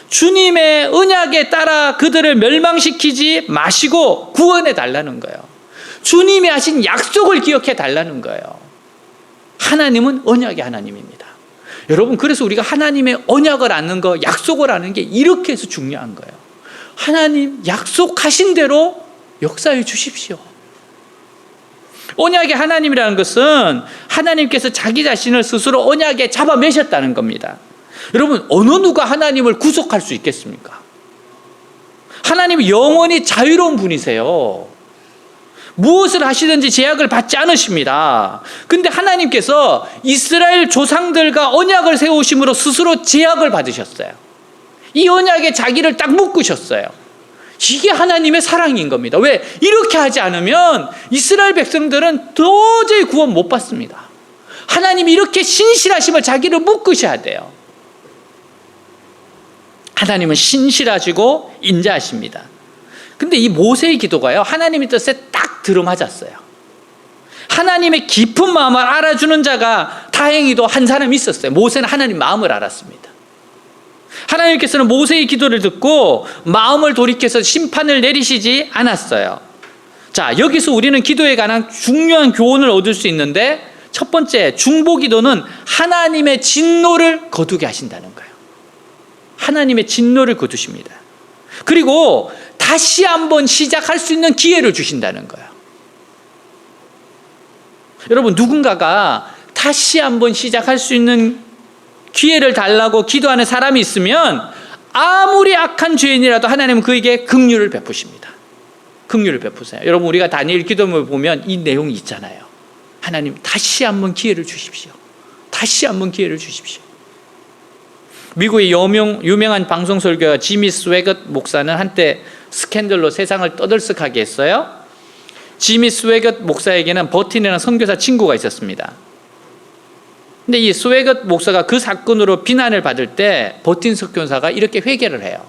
Speaker 2: 주님의 언약에 따라 그들을 멸망시키지 마시고 구원해 달라는 거예요. 주님이 하신 약속을 기억해 달라는 거예요. 하나님은 언약의 하나님입니다. 여러분, 그래서 우리가 하나님의 언약을 아는 거, 약속을 아는 게 이렇게 해서 중요한 거예요. 하나님 약속하신 대로 역사해 주십시오. 언약의 하나님이라는 것은 하나님께서 자기 자신을 스스로 언약에 잡아 매셨다는 겁니다. 여러분, 어느 누가 하나님을 구속할 수 있겠습니까? 하나님은 영원히 자유로운 분이세요. 무엇을 하시든지 제약을 받지 않으십니다. 근데 하나님께서 이스라엘 조상들과 언약을 세우심으로 스스로 제약을 받으셨어요. 이 언약에 자기를 딱 묶으셨어요. 이게 하나님의 사랑인 겁니다. 왜? 이렇게 하지 않으면 이스라엘 백성들은 도저히 구원 못 받습니다. 하나님이 이렇게 신실하심을 자기를 묶으셔야 돼요. 하나님은 신실하시고 인자하십니다. 근데 이 모세의 기도가요, 하나님의 뜻에 딱 들어맞았어요. 하나님의 깊은 마음을 알아주는 자가 다행히도 한 사람이 있었어요. 모세는 하나님 마음을 알았습니다. 하나님께서는 모세의 기도를 듣고 마음을 돌이켜서 심판을 내리시지 않았어요. 자, 여기서 우리는 기도에 관한 중요한 교훈을 얻을 수 있는데, 첫 번째, 중보기도는 하나님의 진노를 거두게 하신다는 거예요. 하나님의 진노를 거두십니다. 그리고 다시 한번 시작할 수 있는 기회를 주신다는 거예요. 여러분, 누군가가 다시 한번 시작할 수 있는 기회를 달라고 기도하는 사람이 있으면 아무리 악한 죄인이라도 하나님은 그에게 긍휼을 베푸십니다. 긍휼을 베푸세요. 여러분, 우리가 다니엘 기도문을 보면 이 내용이 있잖아요. 하나님, 다시 한번 기회를 주십시오. 다시 한번 기회를 주십시오. 미국의 유명한 방송 설교가 지미 스웨것 목사는 한때 스캔들로 세상을 떠들썩하게 했어요. 지미 스웨것 목사에게는 버틴이라는 선교사 친구가 있었습니다. 근데 이 스웨것 목사가 그 사건으로 비난을 받을 때 버틴 선교사가 이렇게 회개를 해요.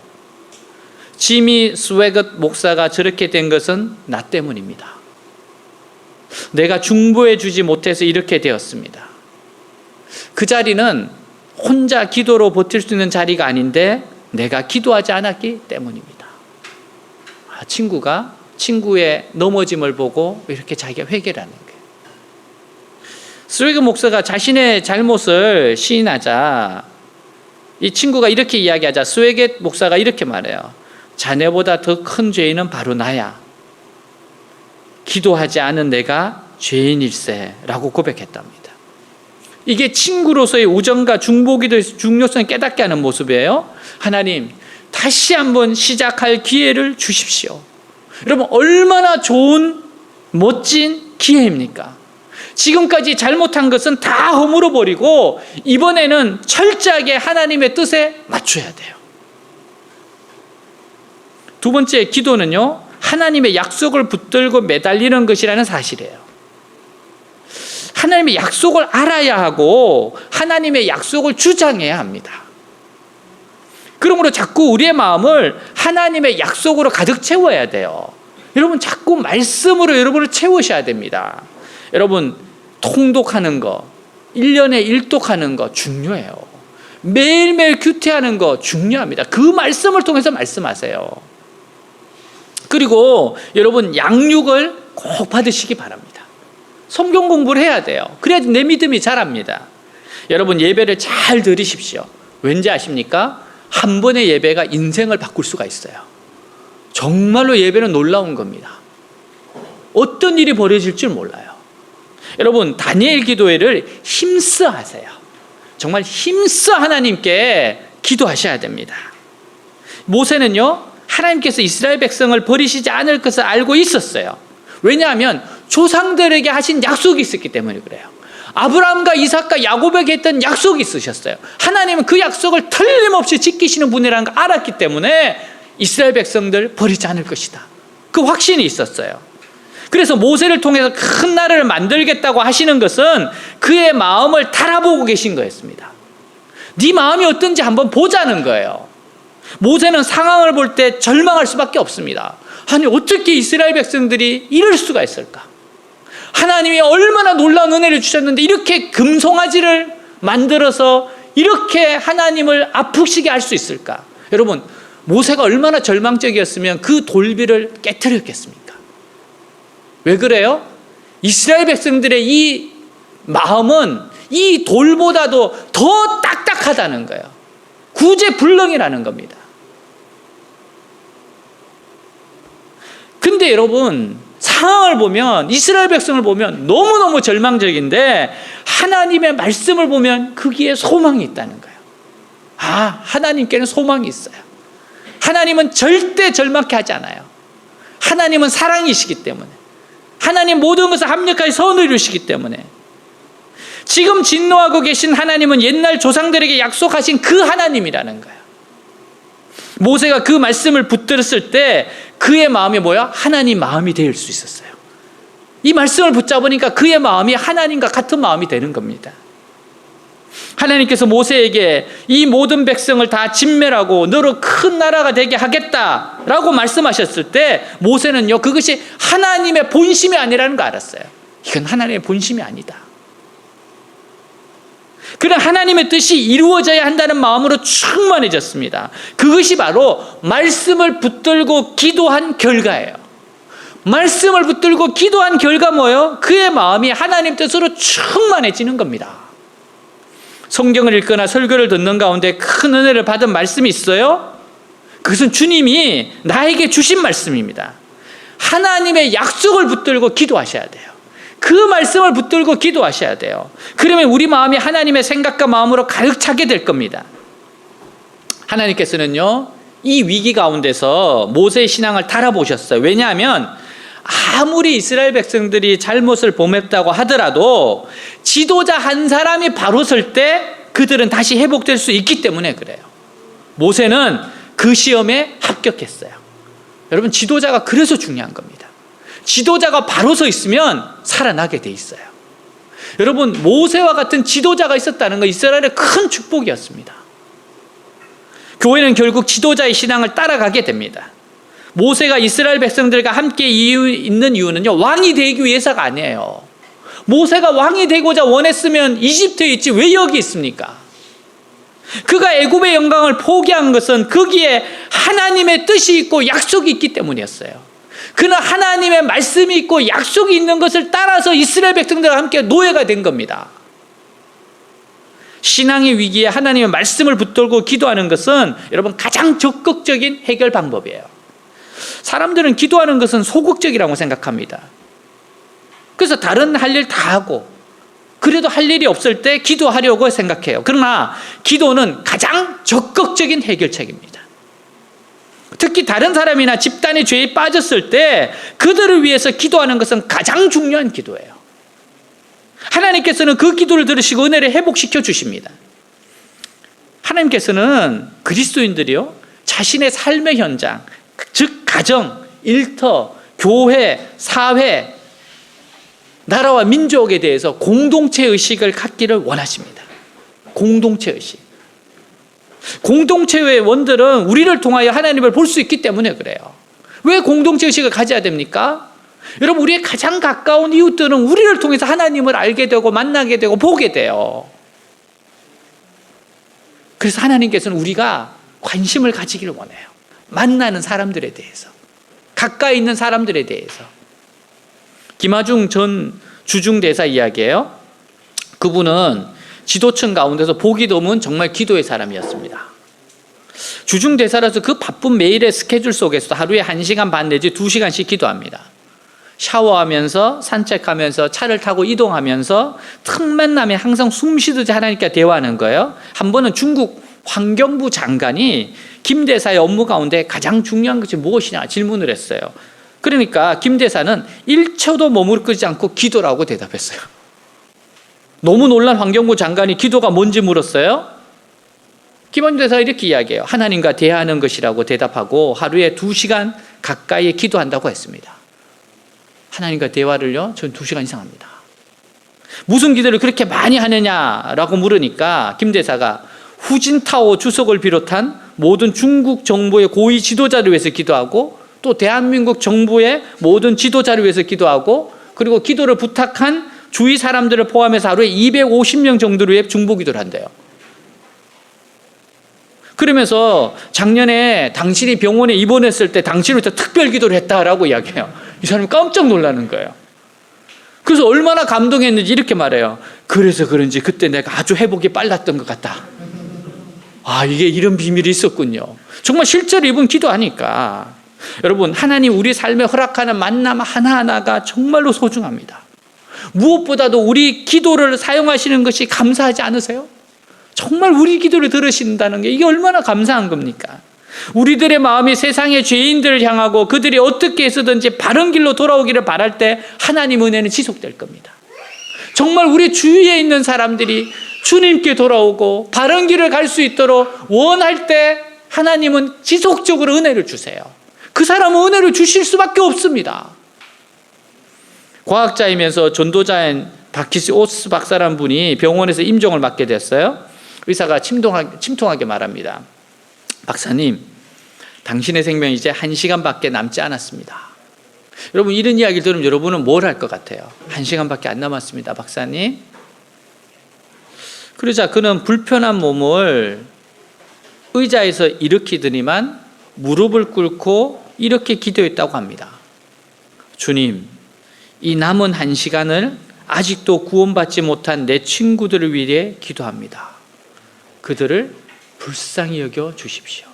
Speaker 2: 지미 스웨것 목사가 저렇게 된 것은 나 때문입니다. 내가 중보해 주지 못해서 이렇게 되었습니다. 그 자리는 혼자 기도로 버틸 수 있는 자리가 아닌데 내가 기도하지 않았기 때문입니다. 친구가 친구의 넘어짐을 보고 이렇게 자기가 회개하는 거예요. 스웨것 목사가 자신의 잘못을 시인하자 이 친구가 이렇게 이야기하자 스웨것 목사가 이렇게 말해요. 자네보다 더 큰 죄인은 바로 나야. 기도하지 않은 내가 죄인일세 라고 고백했답니다. 이게 친구로서의 우정과 중보기도의 중요성을 깨닫게 하는 모습이에요. 하나님, 다시 한번 시작할 기회를 주십시오. 여러분, 얼마나 좋은 멋진 기회입니까? 지금까지 잘못한 것은 다 허물어 버리고 이번에는 철저하게 하나님의 뜻에 맞춰야 돼요. 두 번째, 기도는요, 하나님의 약속을 붙들고 매달리는 것이라는 사실이에요. 하나님의 약속을 알아야 하고 하나님의 약속을 주장해야 합니다. 그러므로 자꾸 우리의 마음을 하나님의 약속으로 가득 채워야 돼요. 여러분, 자꾸 말씀으로 여러분을 채우셔야 됩니다. 여러분, 통독하는 거, 1년에 1독하는 거 중요해요. 매일매일 큐티하는 거 중요합니다. 그 말씀을 통해서 말씀하세요. 그리고 여러분, 양육을 꼭 받으시기 바랍니다. 성경 공부를 해야 돼요. 그래야지 내 믿음이 자랍니다. 여러분, 예배를 잘 들으십시오. 왠지 아십니까? 한 번의 예배가 인생을 바꿀 수가 있어요. 정말로 예배는 놀라운 겁니다. 어떤 일이 벌어질 줄 몰라요. 여러분, 다니엘 기도회를 힘써 하세요. 정말 힘써 하나님께 기도하셔야 됩니다. 모세는요, 하나님께서 이스라엘 백성을 버리시지 않을 것을 알고 있었어요. 왜냐하면 조상들에게 하신 약속이 있었기 때문에 그래요. 아브라함과 이삭과 야곱에게 했던 약속이 있으셨어요. 하나님은 그 약속을 틀림없이 지키시는 분이라는 걸 알았기 때문에 이스라엘 백성들 버리지 않을 것이다. 그 확신이 있었어요. 그래서 모세를 통해서 큰 나라를 만들겠다고 하시는 것은 그의 마음을 달아보고 계신 거였습니다. 네 마음이 어떤지 한번 보자는 거예요. 모세는 상황을 볼 때 절망할 수밖에 없습니다. 아니, 어떻게 이스라엘 백성들이 이럴 수가 있을까? 하나님이 얼마나 놀라운 은혜를 주셨는데 이렇게 금송아지를 만들어서 이렇게 하나님을 아프시게 할 수 있을까? 여러분, 모세가 얼마나 절망적이었으면 그 돌비를 깨트렸겠습니까? 왜 그래요? 이스라엘 백성들의 이 마음은 이 돌보다도 더 딱딱하다는 거예요. 구제불능이라는 겁니다. 근데 여러분, 상황을 보면, 이스라엘 백성을 보면 너무너무 절망적인데 하나님의 말씀을 보면 거기에 소망이 있다는 거예요. 아, 하나님께는 소망이 있어요. 하나님은 절대 절망케 하지 않아요. 하나님은 사랑이시기 때문에, 하나님 모든 것을 합력하게 선을 이루시기 때문에, 지금 진노하고 계신 하나님은 옛날 조상들에게 약속하신 그 하나님이라는 거예요. 모세가 그 말씀을 붙들었을 때 그의 마음이 뭐야? 하나님 마음이 될 수 있었어요. 이 말씀을 붙잡으니까 그의 마음이 하나님과 같은 마음이 되는 겁니다. 하나님께서 모세에게 이 모든 백성을 다 진멸하고 너로 큰 나라가 되게 하겠다라고 말씀하셨을 때 모세는요, 그것이 하나님의 본심이 아니라는 거 알았어요. 이건 하나님의 본심이 아니다. 그런 하나님의 뜻이 이루어져야 한다는 마음으로 충만해졌습니다. 그것이 바로 말씀을 붙들고 기도한 결과예요. 말씀을 붙들고 기도한 결과 뭐예요? 그의 마음이 하나님 뜻으로 충만해지는 겁니다. 성경을 읽거나 설교를 듣는 가운데 큰 은혜를 받은 말씀이 있어요? 그것은 주님이 나에게 주신 말씀입니다. 하나님의 약속을 붙들고 기도하셔야 돼요. 그 말씀을 붙들고 기도하셔야 돼요. 그러면 우리 마음이 하나님의 생각과 마음으로 가득 차게 될 겁니다. 하나님께서는요, 이 위기 가운데서 모세의 신앙을 달아보셨어요. 왜냐하면 아무리 이스라엘 백성들이 잘못을 범했다고 하더라도 지도자 한 사람이 바로 설 때 그들은 다시 회복될 수 있기 때문에 그래요. 모세는 그 시험에 합격했어요. 여러분, 지도자가 그래서 중요한 겁니다. 지도자가 바로 서 있으면 살아나게 돼 있어요. 여러분, 모세와 같은 지도자가 있었다는 건 이스라엘의 큰 축복이었습니다. 교회는 결국 지도자의 신앙을 따라가게 됩니다. 모세가 이스라엘 백성들과 함께 있는 이유는요, 왕이 되기 위해서가 아니에요. 모세가 왕이 되고자 원했으면 이집트에 있지 왜 여기 있습니까? 그가 애굽의 영광을 포기한 것은 거기에 하나님의 뜻이 있고 약속이 있기 때문이었어요. 그는 하나님의 말씀이 있고 약속이 있는 것을 따라서 이스라엘 백성들과 함께 노예가 된 겁니다. 신앙의 위기에 하나님의 말씀을 붙들고 기도하는 것은 여러분 가장 적극적인 해결 방법이에요. 사람들은 기도하는 것은 소극적이라고 생각합니다. 그래서 다른 할 일 다 하고 그래도 할 일이 없을 때 기도하려고 생각해요. 그러나 기도는 가장 적극적인 해결책입니다. 특히 다른 사람이나 집단의 죄에 빠졌을 때 그들을 위해서 기도하는 것은 가장 중요한 기도예요. 하나님께서는 그 기도를 들으시고 은혜를 회복시켜 주십니다. 하나님께서는 그리스도인들이요, 자신의 삶의 현장, 즉 가정, 일터, 교회, 사회, 나라와 민족에 대해서 공동체 의식을 갖기를 원하십니다. 공동체 의식. 공동체의 원들은 우리를 통하여 하나님을 볼 수 있기 때문에 그래요. 왜 공동체 의식을 가져야 됩니까? 여러분, 우리의 가장 가까운 이웃들은 우리를 통해서 하나님을 알게 되고 만나게 되고 보게 돼요. 그래서 하나님께서는 우리가 관심을 가지기를 원해요. 만나는 사람들에 대해서, 가까이 있는 사람들에 대해서. 김하중 전 주중대사 이야기예요. 그분은 지도층 가운데서 보기 드문 정말 기도의 사람이었습니다. 주중대사라서 그 바쁜 매일의 스케줄 속에서도 하루에 1시간 반 내지 2시간씩 기도합니다. 샤워하면서 산책하면서 차를 타고 이동하면서 틈만 나면 항상 숨쉬듯이 하나님께 대화하는 거예요. 한 번은 중국 환경부 장관이 김 대사의 업무 가운데 가장 중요한 것이 무엇이냐 질문을 했어요. 그러니까 김 대사는 1초도 머무르지 않고 기도라고 대답했어요. 너무 놀란 환경부 장관이 기도가 뭔지 물었어요. 김원준 대사가 이렇게 이야기해요. 하나님과 대화하는 것이라고 대답하고 하루에 2시간 가까이 기도한다고 했습니다. 하나님과 대화를요, 저는 2시간 이상 합니다. 무슨 기도를 그렇게 많이 하느냐라고 물으니까 김 대사가 후진타오 주석을 비롯한 모든 중국 정부의 고위 지도자를 위해서 기도하고 또 대한민국 정부의 모든 지도자를 위해서 기도하고 그리고 기도를 부탁한 주위 사람들을 포함해서 하루에 250명 정도를 위해 중보기도를 한대요. 그러면서 작년에 당신이 병원에 입원했을 때 당신을 위해서 특별 기도를 했다라고 이야기해요. 이 사람이 깜짝 놀라는 거예요. 그래서 얼마나 감동했는지 이렇게 말해요. 그래서 그런지 그때 내가 아주 회복이 빨랐던 것 같다. 아, 이게 이런 비밀이 있었군요. 정말 실제로 이분 기도하니까. 여러분, 하나님 우리 삶에 허락하는 만남 하나하나가 정말로 소중합니다. 무엇보다도 우리 기도를 사용하시는 것이 감사하지 않으세요? 정말 우리 기도를 들으신다는 게 이게 얼마나 감사한 겁니까? 우리들의 마음이 세상의 죄인들을 향하고 그들이 어떻게 해서든지 바른 길로 돌아오기를 바랄 때 하나님 은혜는 지속될 겁니다. 정말 우리 주위에 있는 사람들이 주님께 돌아오고 바른 길을 갈 수 있도록 원할 때 하나님은 지속적으로 은혜를 주세요. 그 사람은 은혜를 주실 수밖에 없습니다. 과학자이면서 전도자인 다키시 오스 박사라는 분이 병원에서 임종을 맡게 됐어요. 의사가 침통하게 말합니다. 박사님, 당신의 생명이 이제 1시간밖에 남지 않았습니다. 여러분, 이런 이야기를 들으면 여러분은 뭘 할 것 같아요? 1시간밖에 안 남았습니다, 박사님. 그러자 그는 불편한 몸을 의자에서 일으키더니만 무릎을 꿇고 이렇게 기도했다고 합니다. 주님, 이 남은 1시간을 아직도 구원받지 못한 내 친구들을 위해 기도합니다. 그들을 불쌍히 여겨 주십시오.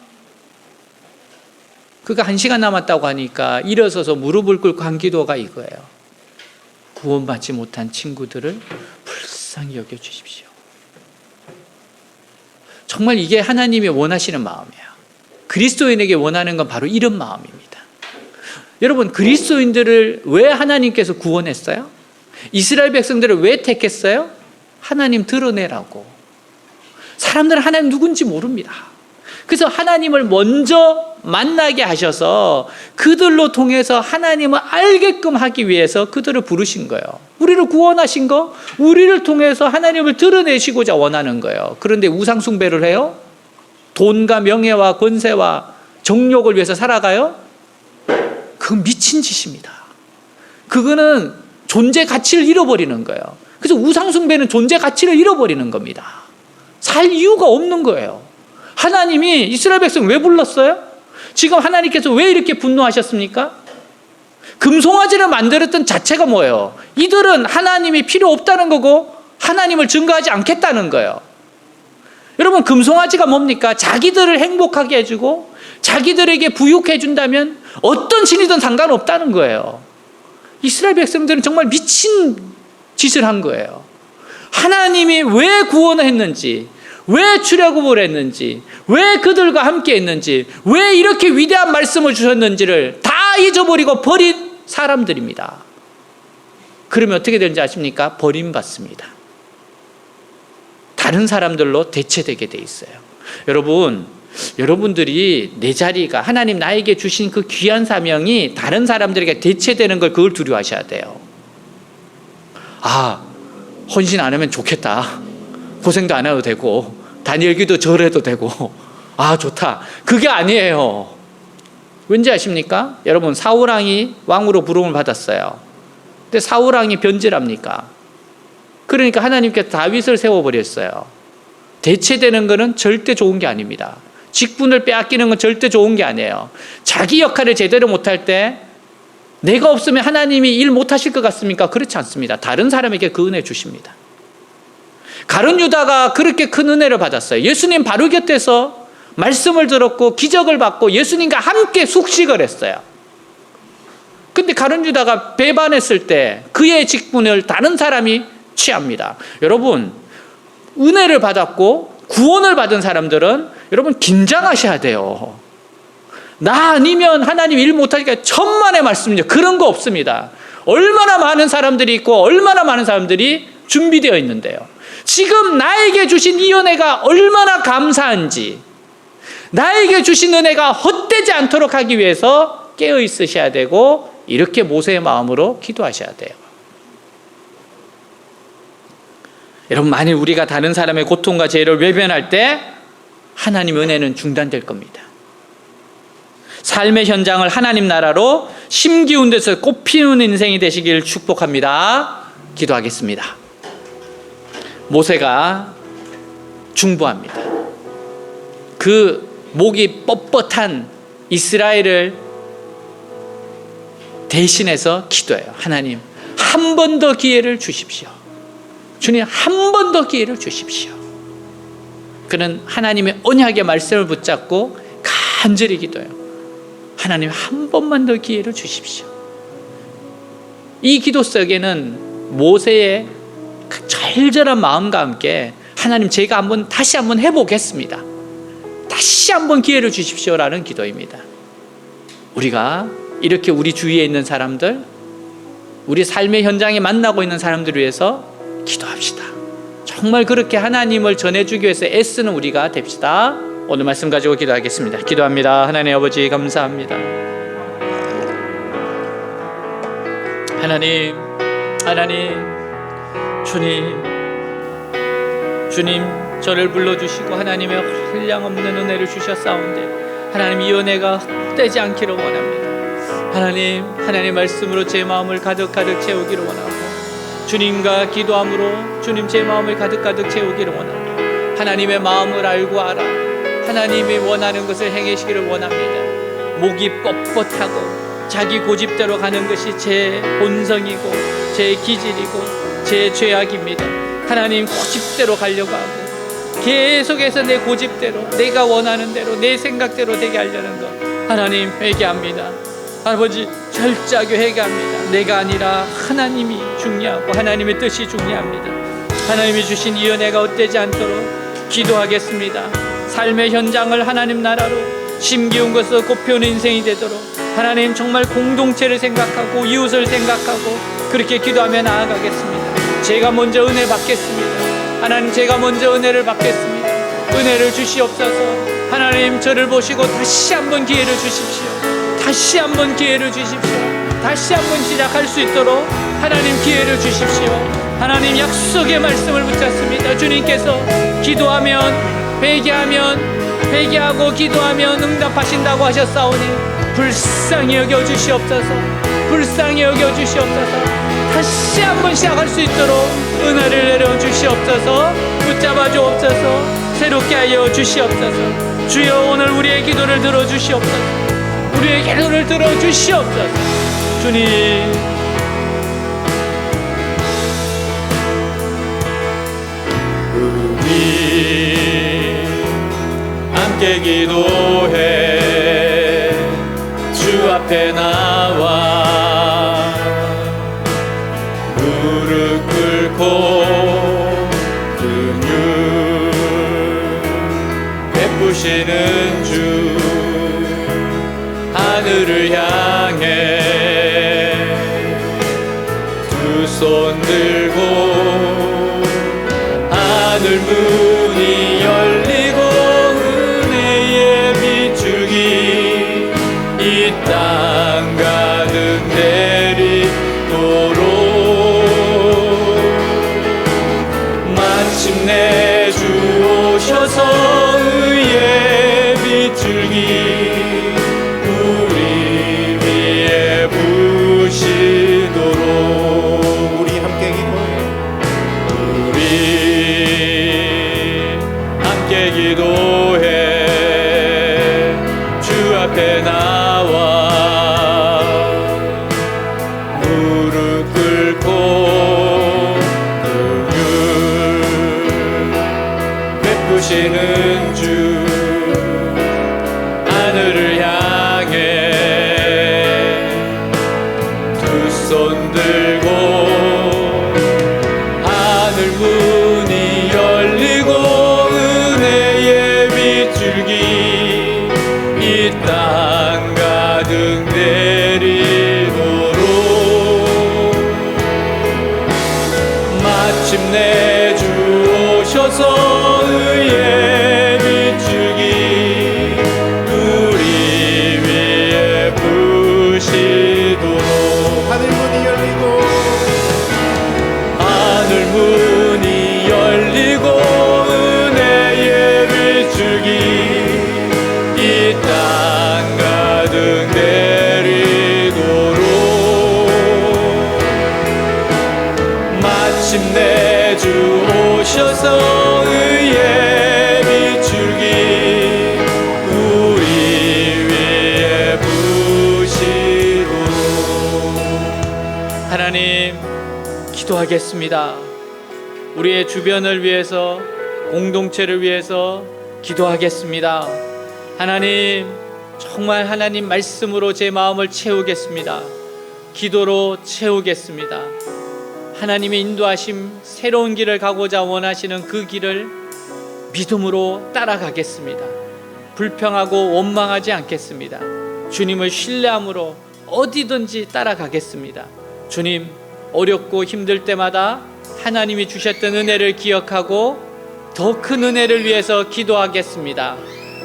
Speaker 2: 그가 1시간 남았다고 하니까 일어서서 무릎을 꿇고 한 기도가 이거예요. 구원받지 못한 친구들을 불쌍히 여겨 주십시오. 정말 이게 하나님이 원하시는 마음이에요. 그리스도인에게 원하는 건 바로 이런 마음입니다. 여러분, 그리스도인들을 왜 하나님께서 구원했어요? 이스라엘 백성들을 왜 택했어요? 하나님 드러내라고. 사람들은 하나님 누군지 모릅니다. 그래서 하나님을 먼저 만나게 하셔서 그들로 통해서 하나님을 알게끔 하기 위해서 그들을 부르신 거예요. 우리를 구원하신 거, 우리를 통해서 하나님을 드러내시고자 원하는 거예요. 그런데 우상 숭배를 해요? 돈과 명예와 권세와 정욕을 위해서 살아가요? 그건 미친 짓입니다. 그거는 존재 가치를 잃어버리는 거예요. 그래서 우상숭배는 존재 가치를 잃어버리는 겁니다. 살 이유가 없는 거예요. 하나님이 이스라엘 백성 왜 불렀어요? 지금 하나님께서 왜 이렇게 분노하셨습니까? 금송아지를 만들었던 자체가 뭐예요? 이들은 하나님이 필요 없다는 거고 하나님을 증거하지 않겠다는 거예요. 여러분, 금송아지가 뭡니까? 자기들을 행복하게 해주고 자기들에게 부유해 준다면 어떤 신이든 상관없다는 거예요. 이스라엘 백성들은 정말 미친 짓을 한 거예요. 하나님이 왜 구원을 했는지, 왜 출애굽을 했는지, 왜 그들과 함께 했는지, 왜 이렇게 위대한 말씀을 주셨는지를 다 잊어버리고 버린 사람들입니다. 그러면 어떻게 되는지 아십니까? 버림받습니다. 다른 사람들로 대체되게 돼 있어요. 여러분들이 내 자리가 하나님 나에게 주신 그 귀한 사명이 다른 사람들에게 대체되는 걸 그걸 두려워하셔야 돼요. 아, 헌신 안 하면 좋겠다. 고생도 안 해도 되고 다니엘기도 절해도 되고 아 좋다. 그게 아니에요. 왠지 아십니까? 여러분, 사울왕이 왕으로 부름을 받았어요. 근데 사울왕이 변질합니까? 그러니까 하나님께서 다윗을 세워버렸어요. 대체되는 것은 절대 좋은 게 아닙니다. 직분을 빼앗기는 건 절대 좋은 게 아니에요. 자기 역할을 제대로 못할 때 내가 없으면 하나님이 일 못하실 것 같습니까? 그렇지 않습니다. 다른 사람에게 그 은혜 주십니다. 가룟 유다가 그렇게 큰 은혜를 받았어요. 예수님 바로 곁에서 말씀을 들었고 기적을 받고 예수님과 함께 숙식을 했어요. 근데 가룟 유다가 배반했을 때 그의 직분을 다른 사람이 취합니다. 여러분, 은혜를 받았고 구원을 받은 사람들은 여러분 긴장하셔야 돼요. 나 아니면 하나님 일 못하니까 천만의 말씀이죠. 그런 거 없습니다. 얼마나 많은 사람들이 있고 얼마나 많은 사람들이 준비되어 있는데요. 지금 나에게 주신 이 은혜가 얼마나 감사한지, 나에게 주신 은혜가 헛되지 않도록 하기 위해서 깨어 있으셔야 되고 이렇게 모세의 마음으로 기도하셔야 돼요. 여러분, 만일 우리가 다른 사람의 고통과 죄를 외면할 때 하나님의 은혜는 중단될 겁니다. 삶의 현장을 하나님 나라로 심기운 데서 꽃피우는 인생이 되시길 축복합니다. 기도하겠습니다. 모세가 중보합니다. 그 목이 뻣뻣한 이스라엘을 대신해서 기도해요. 하나님, 한 번 더 기회를 주십시오. 주님, 한 번 더 기회를 주십시오. 그는 하나님의 언약의 말씀을 붙잡고 간절히 기도해요. 하나님, 한 번만 더 기회를 주십시오. 이 기도 속에는 모세의 그 절절한 마음과 함께 하나님, 제가 다시 한번 해보겠습니다. 다시 한번 기회를 주십시오라는 기도입니다. 우리가 이렇게 우리 주위에 있는 사람들, 우리 삶의 현장에 만나고 있는 사람들을 위해서 기도합시다. 정말 그렇게 하나님을 전해주기 위해서 애쓰는 우리가 됩시다. 오늘 말씀 가지고 기도하겠습니다. 기도합니다. 하나님 아버지, 감사합니다. 하나님, 주님, 저를 불러주시고 하나님의 한량없는 은혜를 주셨사온데 하나님, 이 은혜가 헛되지 않기를 원합니다. 하나님 말씀으로 제 마음을 가득 채우기를 원하고, 주님과 기도함으로 주님 제 마음을 가득 채우기를 원하고, 하나님의 마음을 알고 알아 하나님이 원하는 것을 행하시기를 원합니다. 목이 뻣뻣하고 자기 고집대로 가는 것이 제 본성이고 제 기질이고 제 죄악입니다. 하나님, 고집대로 가려고 하고 계속해서 내 고집대로, 내가 원하는 대로, 내 생각대로 되게 하려는 것, 하나님 회개합니다. 아버지, 철저하게 회개합니다. 내가 아니라 하나님이 중요하고 하나님의 뜻이 중요합니다. 하나님이 주신 이 은혜가 헛되지 않도록 기도하겠습니다. 삶의 현장을 하나님 나라로 심기운 것으로 꽃피우는 인생이 되도록 하나님, 정말 공동체를 생각하고 이웃을 생각하고 그렇게 기도하며 나아가겠습니다. 제가 먼저 은혜 받겠습니다. 하나님, 제가 먼저 은혜를 받겠습니다. 은혜를 주시옵소서. 하나님, 저를 보시고 다시 한번 기회를 주십시오. 다시 한번 기회를 주십시오. 다시 한번 시작할 수 있도록 하나님 기회를 주십시오. 하나님, 약속의 말씀을 붙잡습니다. 주님께서 기도하면, 회개하면 회개하고 기도하면 응답하신다고 하셨사오니 불쌍히 여겨주시옵소서. 불쌍히 여겨주시옵소서. 다시 한번 시작할 수 있도록 은혜를 내려주시옵소서. 붙잡아 주옵소서. 새롭게 하여 주시옵소서. 주여, 오늘 우리의 기도를 들어주시옵소서. 우리의 기도를 들어주시옵소서. 주님, 우리 함께 기도해 주 앞에 나와 무릎 꿇고 긍휼 베푸시는 주 하늘을 향해 두 손 들고 하늘 문이 열리고 은혜의 비추기 이 땅 가득 내리도록 마침내 주 오셔서 의의 비추기 우리 위에 부시도록
Speaker 1: 우리 함께 기도해.
Speaker 2: 우리 함께 기도해 주 앞에 나와 무릎 꿇고 긍휼 베푸시는 주 하늘을 향해 두 손 들고 하늘 문이 열리고 은혜의 비줄기 이 땅 가득 내리도록 마침내 주 오셔서 의의 비줄기 우리 위에 부시도록
Speaker 1: 하늘 문이 열리고
Speaker 2: 하늘 문이 열리고 은혜의 비추기 이 땅 가득 내리도록 마침내 주 오셔서 의의 비추기 우리 위에 부시도록 하나님 기도하겠습니다. 우리의 주변을 위해서 공동체를 위해서 기도하겠습니다. 하나님, 정말 하나님 말씀으로 제 마음을 채우겠습니다. 기도로 채우겠습니다. 하나님의 인도하심 새로운 길을 가고자 원하시는 그 길을 믿음으로 따라가겠습니다. 불평하고 원망하지 않겠습니다. 주님을 신뢰함으로 어디든지 따라가겠습니다. 주님, 어렵고 힘들 때마다 하나님이 주셨던 은혜를 기억하고 더 큰 은혜를 위해서 기도하겠습니다.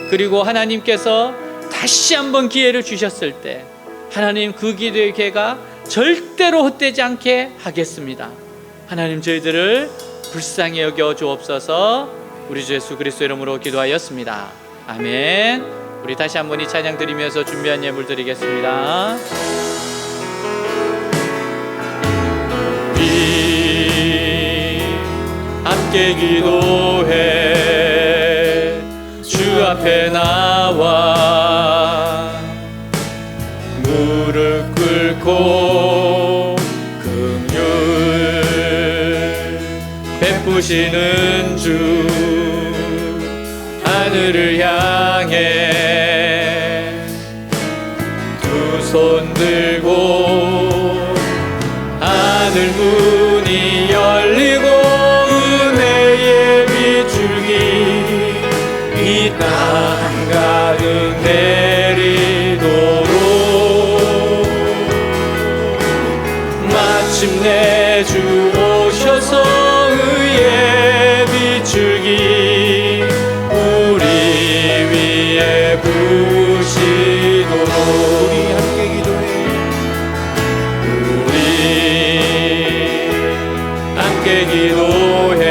Speaker 2: 그리고 하나님께서 다시 한번 기회를 주셨을 때 하나님 그 기도의 기회가 절대로 헛되지 않게 하겠습니다. 하나님, 저희들을 불쌍히 여겨 주옵소서. 우리 주 예수 그리스도 이름으로 기도하였습니다. 아멘. 우리 다시 한번 이 찬양 드리면서 준비한 예물 드리겠습니다. 함께 기도해 주 앞에 나와 무릎 꿇고 긍휼 베푸시는 주 하늘을 향해 두 손 들고 하늘 문이 열리고 은혜의 비추기 이 땅 가득 내리도록 마침내 주 오셔서 의의 비추기 우리 위에 부시도록
Speaker 1: 우리 함께 기도해.
Speaker 2: 우리 함께 기도해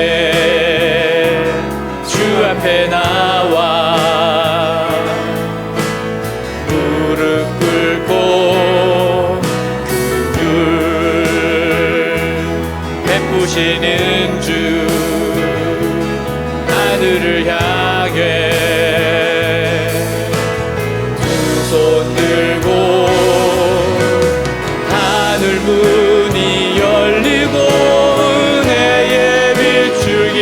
Speaker 2: 주 앞에 나와 오시는 주 하늘을 향해 두 손 들고 하늘 문이 열리고 은혜의 빛줄기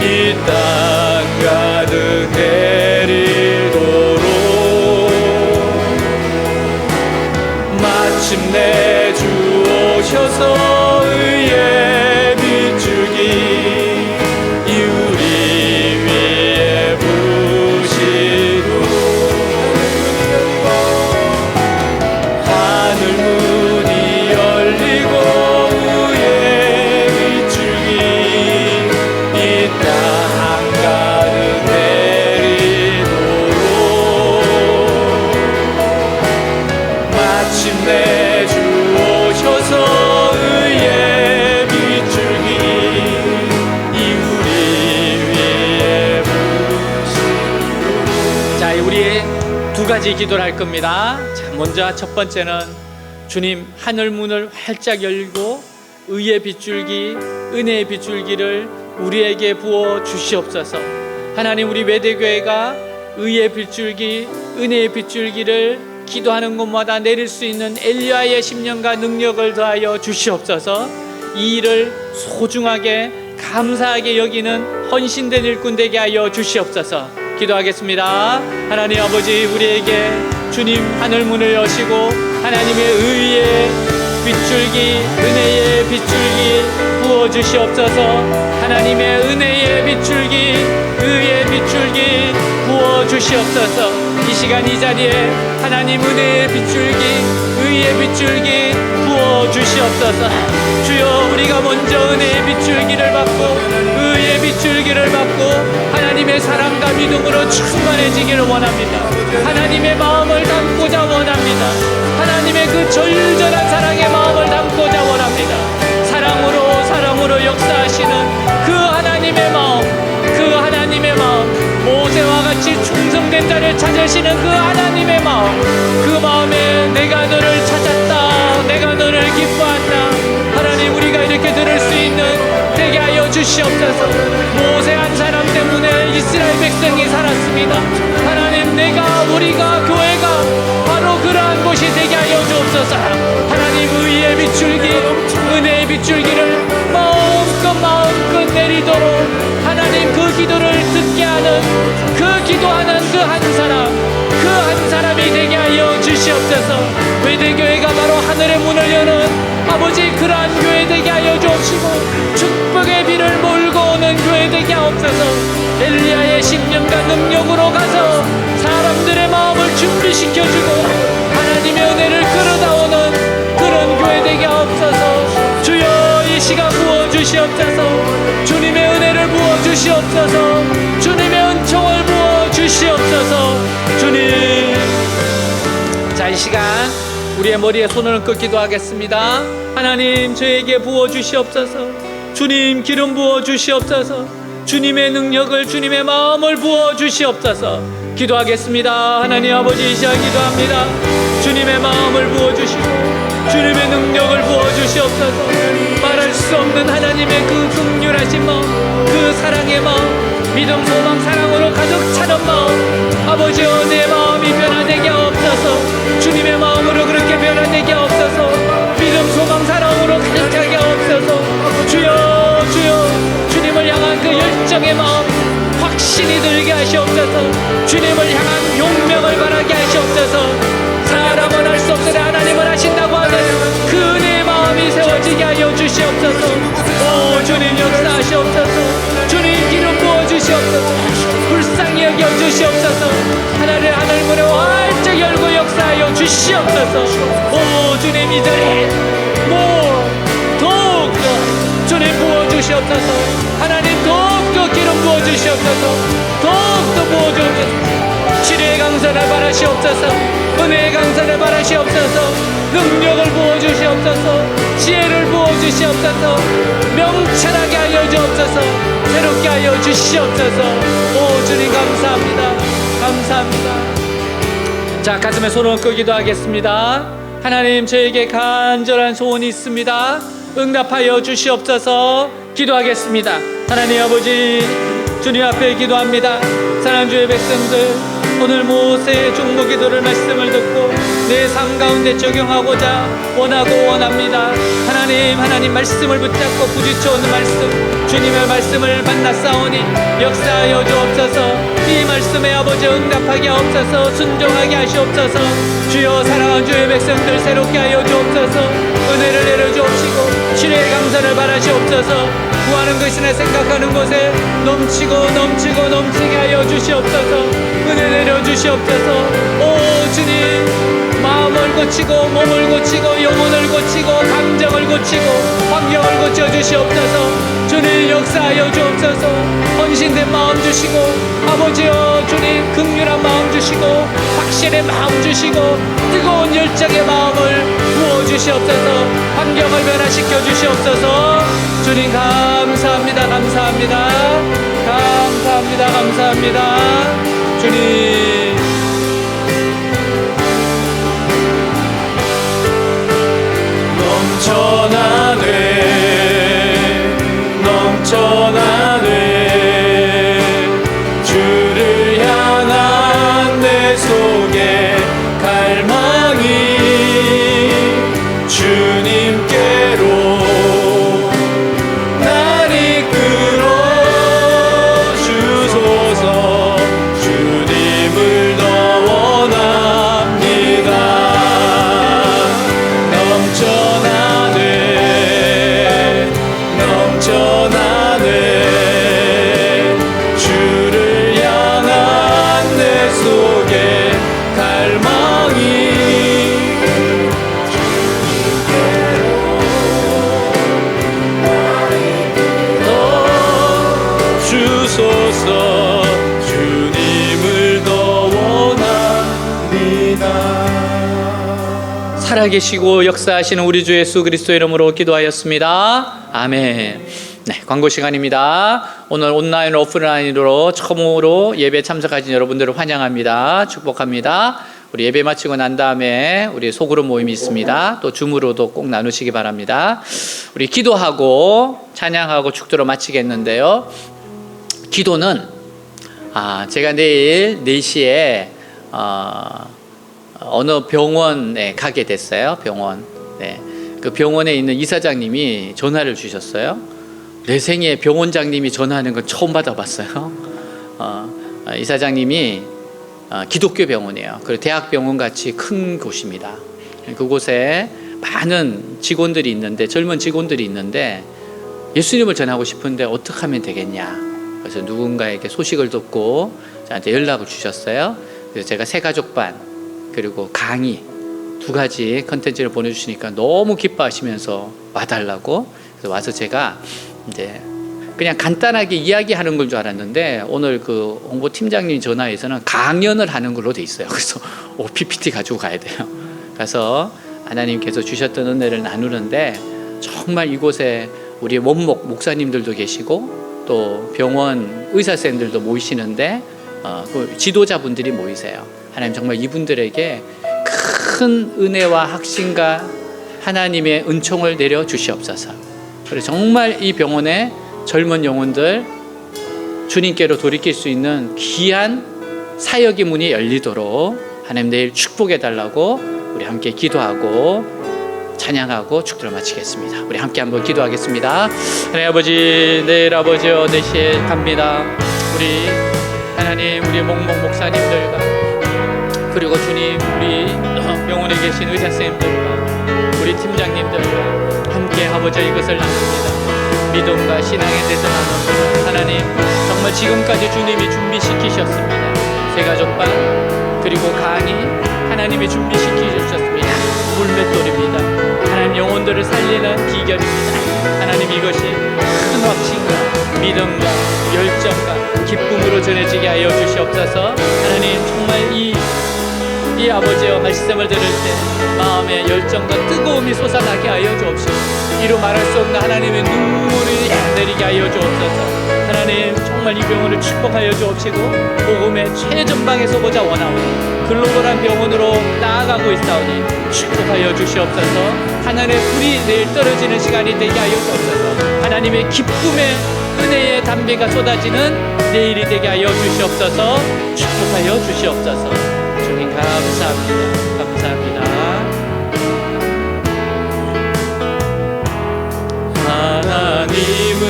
Speaker 2: 이 땅 가득 내리도록 마침내 주 오셔서 의의 빛줄기 이 우리 위에 부시고 하늘 문이 열리고 의의 빛줄기 이 땅 가득 내리도록 마침내 주 오셔서 의의 빛줄기 이 우리 위에 부시고. 자, 우리 두 가지 기도를 할 겁니다. 자, 먼저 첫 번째는 주님 하늘 문을 활짝 열고 의의 빗줄기 은혜의 빗줄기를 우리에게 부어 주시옵소서. 하나님, 우리 외대교회가 의의 빗줄기 은혜의 빗줄기를 기도하는 곳마다 내릴 수 있는 엘리야의 10년과 능력을 더하여 주시옵소서. 이 일을 소중하게 감사하게 여기는 헌신된 일꾼 되게 하여 주시옵소서. 기도하겠습니다. 하나님 아버지, 우리에게 주님 하늘 문을 여시고 하나님의 의의 빗줄기 은혜의 빗줄기 부어 주시옵소서. 하나님의 은혜의 빗줄기 의의 빗줄기 부어 주시옵소서. 이 시간 이 자리에 하나님 은혜의 빗줄기 의의 빗줄기 부어 주시옵소서. 주여, 우리가 먼저 은혜의 빗줄기를 받고 의의 빗줄기를 받고 하나님의 사랑과 믿음으로 충만해지기를 원합니다. 하나님의 마음을 담고자 원합니다. 하나님의 그 절절한 사랑의 마음을 담고자 원합니다. 사랑으로 역사하시는 그 하나님의 마음, 그 하나님의 마음, 모세와 같이 충성된 자를 찾으시는 그 하나님의 마음, 그 마음에 내가 너를 찾았다, 내가 너를 기뻐한다. 하나님, 우리가 이렇게 들을 수 있는 되게 하여 주시옵소서. 모세 한 사람 때문에 이스라엘 백성이 살았습니다. 하나님, 우리가 교회가 바로 그러한 곳이 되게 하여 주옵소서. 하나님, 의의 빗줄기 은혜의 빗줄기를 마음껏 내리도록 하나님, 그 기도를 듣게 하는 그 기도하는 그 한 사람이 되게 하여 주시옵소서. 외대교회가 바로 하늘의 문을 여는 아버지, 그러한 교회 되게 하여 주옵시고 축복의 비를 몰고 오는 교회 되게 하옵소서. 엘리야의 10년간 능력으로 가서 사람들의 마음을 준비시켜주고 하나님의 은혜를 끌어다오는 그런 교회 되게 하옵소서. 주여, 이 시간 부어주시옵소서. 주님의 은혜를 부어주시옵소서. 주님의 은총을 부어주시옵소서. 주님, 자, 이 시간 우리의 머리에 손을 얹고 기도하겠습니다. 하나님, 저에게 부어주시옵소서. 주님, 기름 부어주시옵소서. 주님의 능력을, 주님의 마음을 부어주시옵소서. 기도하겠습니다. 하나님 아버지, 이 시간 기도합니다. 주님의 마음을 부어주시고 주님의 능력을 부어주시옵소서. 말할 수 없는 하나님의 그 긍휼하신 마음, 그 사랑의 마음, 믿음, 소망, 사랑으로 가득 차는 마음, 아버지여, 내 마음이 변화되게 하옵소서. 주님의 마음으로 그렇게 변화되게 하옵소서. 믿음, 소망, 사랑으로 가득하게 하옵소서. 주여, 주여, 주님을 향한 그 열정의 마음 확신이 들게 하시옵소서. 주님을 향한 용명을 바라게 하시옵소서. 사람은 할 수 없으나 하나님은 하신다고 하는 그 은혜의 마음이 세워지게 하여 주시옵소서. 오, 주님 역사하시옵소서. 주님 기름 부어주시옵소서. 불쌍히 여겨주시옵소서. 하늘문에 활짝 열고 역사하여 주시옵소서. 오, 주님, 이 자리에 더욱더 주님 부어주시옵소서. 하나님, 더욱더 기름 부어주시옵소서. 더욱더 부어주옵소서. 치료의 강선을 바라시옵소서. 은혜의 강선을 바라시옵소서. 능력을 부어주시옵소서. 지혜를 부어주시옵소서. 명철하게 하여 주옵소서. 새롭게 하여 주시옵소서. 오, 주님 감사합니다. 감사합니다. 자, 가슴에 손을 얹고 기도하겠습니다. 하나님, 저에게 간절한 소원이 있습니다. 응답하여 주시옵소서. 기도하겠습니다. 하나님 아버지, 주님 앞에 기도합니다. 사랑하는 주의 백성들, 오늘 모세의 중보기도를 말씀을 듣고 내 삶 가운데 적용하고자 원합니다. 하나님 말씀을 붙잡고 부딪혀오는 말씀, 주님의 말씀을 만났사오니 역사하여 주옵소서. 이 말씀에 아버지 응답하게 하옵소서. 순종하게 하시옵소서. 주여, 사랑하는 주의 백성들 새롭게 하여 주옵소서. 은혜를 내려주옵시고 신의 강선을 바라시옵소서. 구하는 것이나 생각하는 곳에 넘치게 하여 주시옵소서. 은혜 내려주시옵소서. 오 주님, 마음을 고치고 몸을 고치고 영혼을 고치고 감정을 고치고 환경을 고쳐주시옵소서. 주님 역사하여 주옵소서. 헌신된 마음 주시고 아버지여, 주님 긍휼한 마음 주시고 확실의 마음 주시고 뜨거운 열정의 마음을 부어주시옵소서. 환경을 변화시켜 주시옵소서. 주님 감사합니다. 주님 넘쳐나네 주를 향한 내 속에 갈망이 주님께로 날 이끌어 주소서. 주님을 더 원합니다. 넘쳐나네 주를 향한 내 속에 갈망이 주님께로 주소서. 주님을 더 원합니다. 살아계시고 역사하시는 우리 주 예수 그리스도 이름으로 기도하였습니다. 아멘. 네, 광고 시간입니다. 오늘 온라인, 오프라인으로 처음으로 예배 참석하신 여러분들을 환영합니다. 축복합니다. 우리 예배 마치고 난 다음에 우리 소그룹 모임이 있습니다. 또 줌으로도 꼭 나누시기 바랍니다. 우리 기도하고 찬양하고 축도로 마치겠는데요. 기도는 제가 내일 4시에 어느 병원에 가게 됐어요. 병원. 네. 그 병원에 있는 이사장님이 전화를 주셨어요. 내 생에 병원장님이 전화하는 건 처음 받아봤어요. 이사장님이 기독교 병원이에요. 그리고 대학병원 같이 큰 곳입니다. 그곳에 많은 직원들이 있는데, 젊은 직원들이 있는데 예수님을 전하고 싶은데 어떻게 하면 되겠냐. 그래서 누군가에게 소식을 듣고 저한테 연락을 주셨어요. 그래서 제가 새가족반 그리고 강의 2가지 컨텐츠를 보내주시니까 너무 기뻐하시면서 와달라고. 그래서 와서 제가 이제 그냥 간단하게 이야기하는 걸 줄 알았는데 오늘 그 홍보팀장님 전화에서는 강연을 하는 걸로 돼 있어요. 그래서 PPT 가지고 가야 돼요. 그래서 하나님께서 주셨던 은혜를 나누는데 정말 이곳에 우리 원목 목사님들도 계시고 또 병원 의사선생님들도 모이시는데 그 지도자분들이 모이세요. 하나님 정말 이분들에게 큰 은혜와 확신과 하나님의 은총을 내려 주시옵소서. 그래서 정말 이 병원에 젊은 영혼들 주님께로 돌이킬 수 있는 귀한 사역의 문이 열리도록 하나님 내일 축복해 달라고 우리 함께 기도하고 찬양하고 축도를 마치겠습니다. 우리 함께 한번 기도하겠습니다. 하나님 아버지, 내일 아버지여 4시에 갑니다. 우리 하나님, 우리 목목 목사님들과 그리고 주님, 우리 병원에 계신 의사 선생님들과 우리 팀장님들과 함께 아버지 이것을 나눕니다. 믿음과 신앙에 대해서 나눕니다. 하나님, 정말 지금까지 주님이 준비시키셨습니다. 새가족반 그리고 강의 하나님이 준비시키셨습니다. 물맷돌입니다. 하나님, 영혼들을 살리는 비결입니다. 하나님, 이것이 큰 확신과 믿음과 열정과 기쁨으로 전해지게 하여 주시옵소서. 하나님, 정말 이 아버지의 말씀을 들을 때 마음의 열정과 뜨거움이 솟아나게 하여 주옵시고 이루 말할 수 없는 하나님의 눈물이 내리게 하여 주옵소서. 하나님, 정말 이 병원을 축복하여 주옵시고 복음의 최전방에 서고자 원하오니 글로벌한 병원으로 나아가고 있사오니 축복하여 주시옵소서. 하나님의 불이 내일 떨어지는 시간이 되게 하여 주옵소서. 하나님의 기쁨의 은혜의 담비가 쏟아지는 내일이 되게 하여 주시옵소서. 축복하여 주시옵소서. 주님 감사합니다. 감사합니다. 하나님은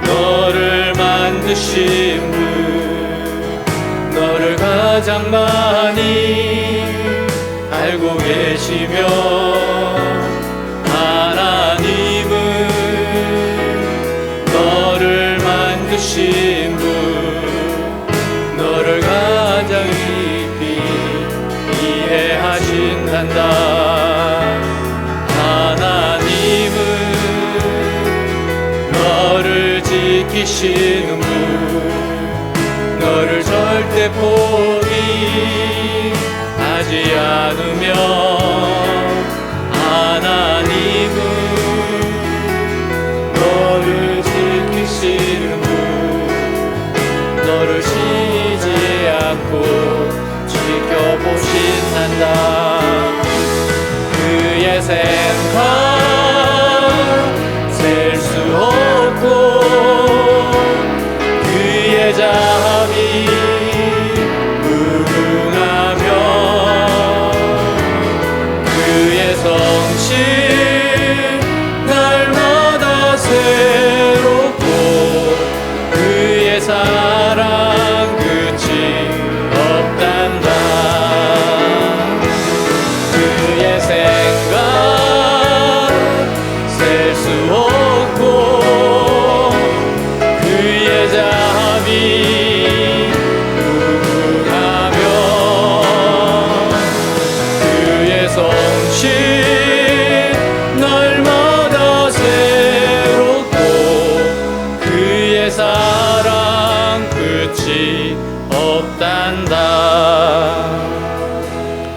Speaker 2: 너를 만드신 분, 너를 가장 많이 알고 계시며, 하나님은 너를 만드신 분, 너를 가장 깊이 이해하신단다. 하나님은 너를 지키시는 분, 너를 절대 포기하지 않으며, 하나님은 너를 지키시는 분, 너를 쉬지 않고 지켜보신단다. 그의 생각 셀 수 없고, 그의 자비 무궁하며, 그의 성실 날마다 새롭고, 그의 사랑 끝이 없단다. 그의 생각 셀 수 없고, 그의 자비 무궁하며, 그의 성실 날마다 새롭고, 그의 사랑 끝이 없단다.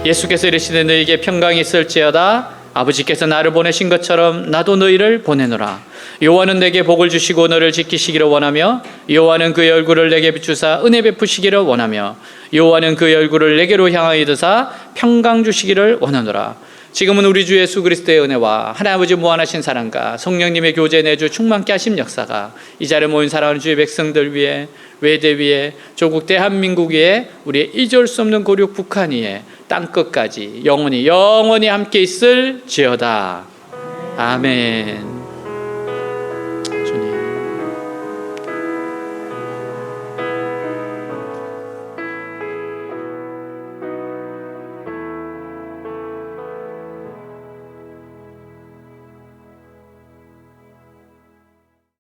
Speaker 2: 예수께서 이르시되 너희에게 평강이 있을지어다. 아버지께서 나를 보내신 것처럼 나도 너희를 보내노라. 여호와는 내게 복을 주시고 너를 지키시기를 원하며, 여호와는 그의 얼굴을 내게 비추사 은혜 베푸시기를 원하며, 여호와는 그의 얼굴을 내게로 향하여 드사 평강 주시기를 원하노라. 지금은 우리 주 예수 그리스도의 은혜와 하나님 아버지 무한하신 사랑과 성령님의 교제 내주 충만케 하심 역사가 이 자리에 모인 사랑하는 주의 백성들 위에, 외대 위에, 조국 대한민국 위에, 우리의 잊을 수 없는 고륙 북한 위에, 땅끝까지 영원히 함께 있을지어다. 아멘.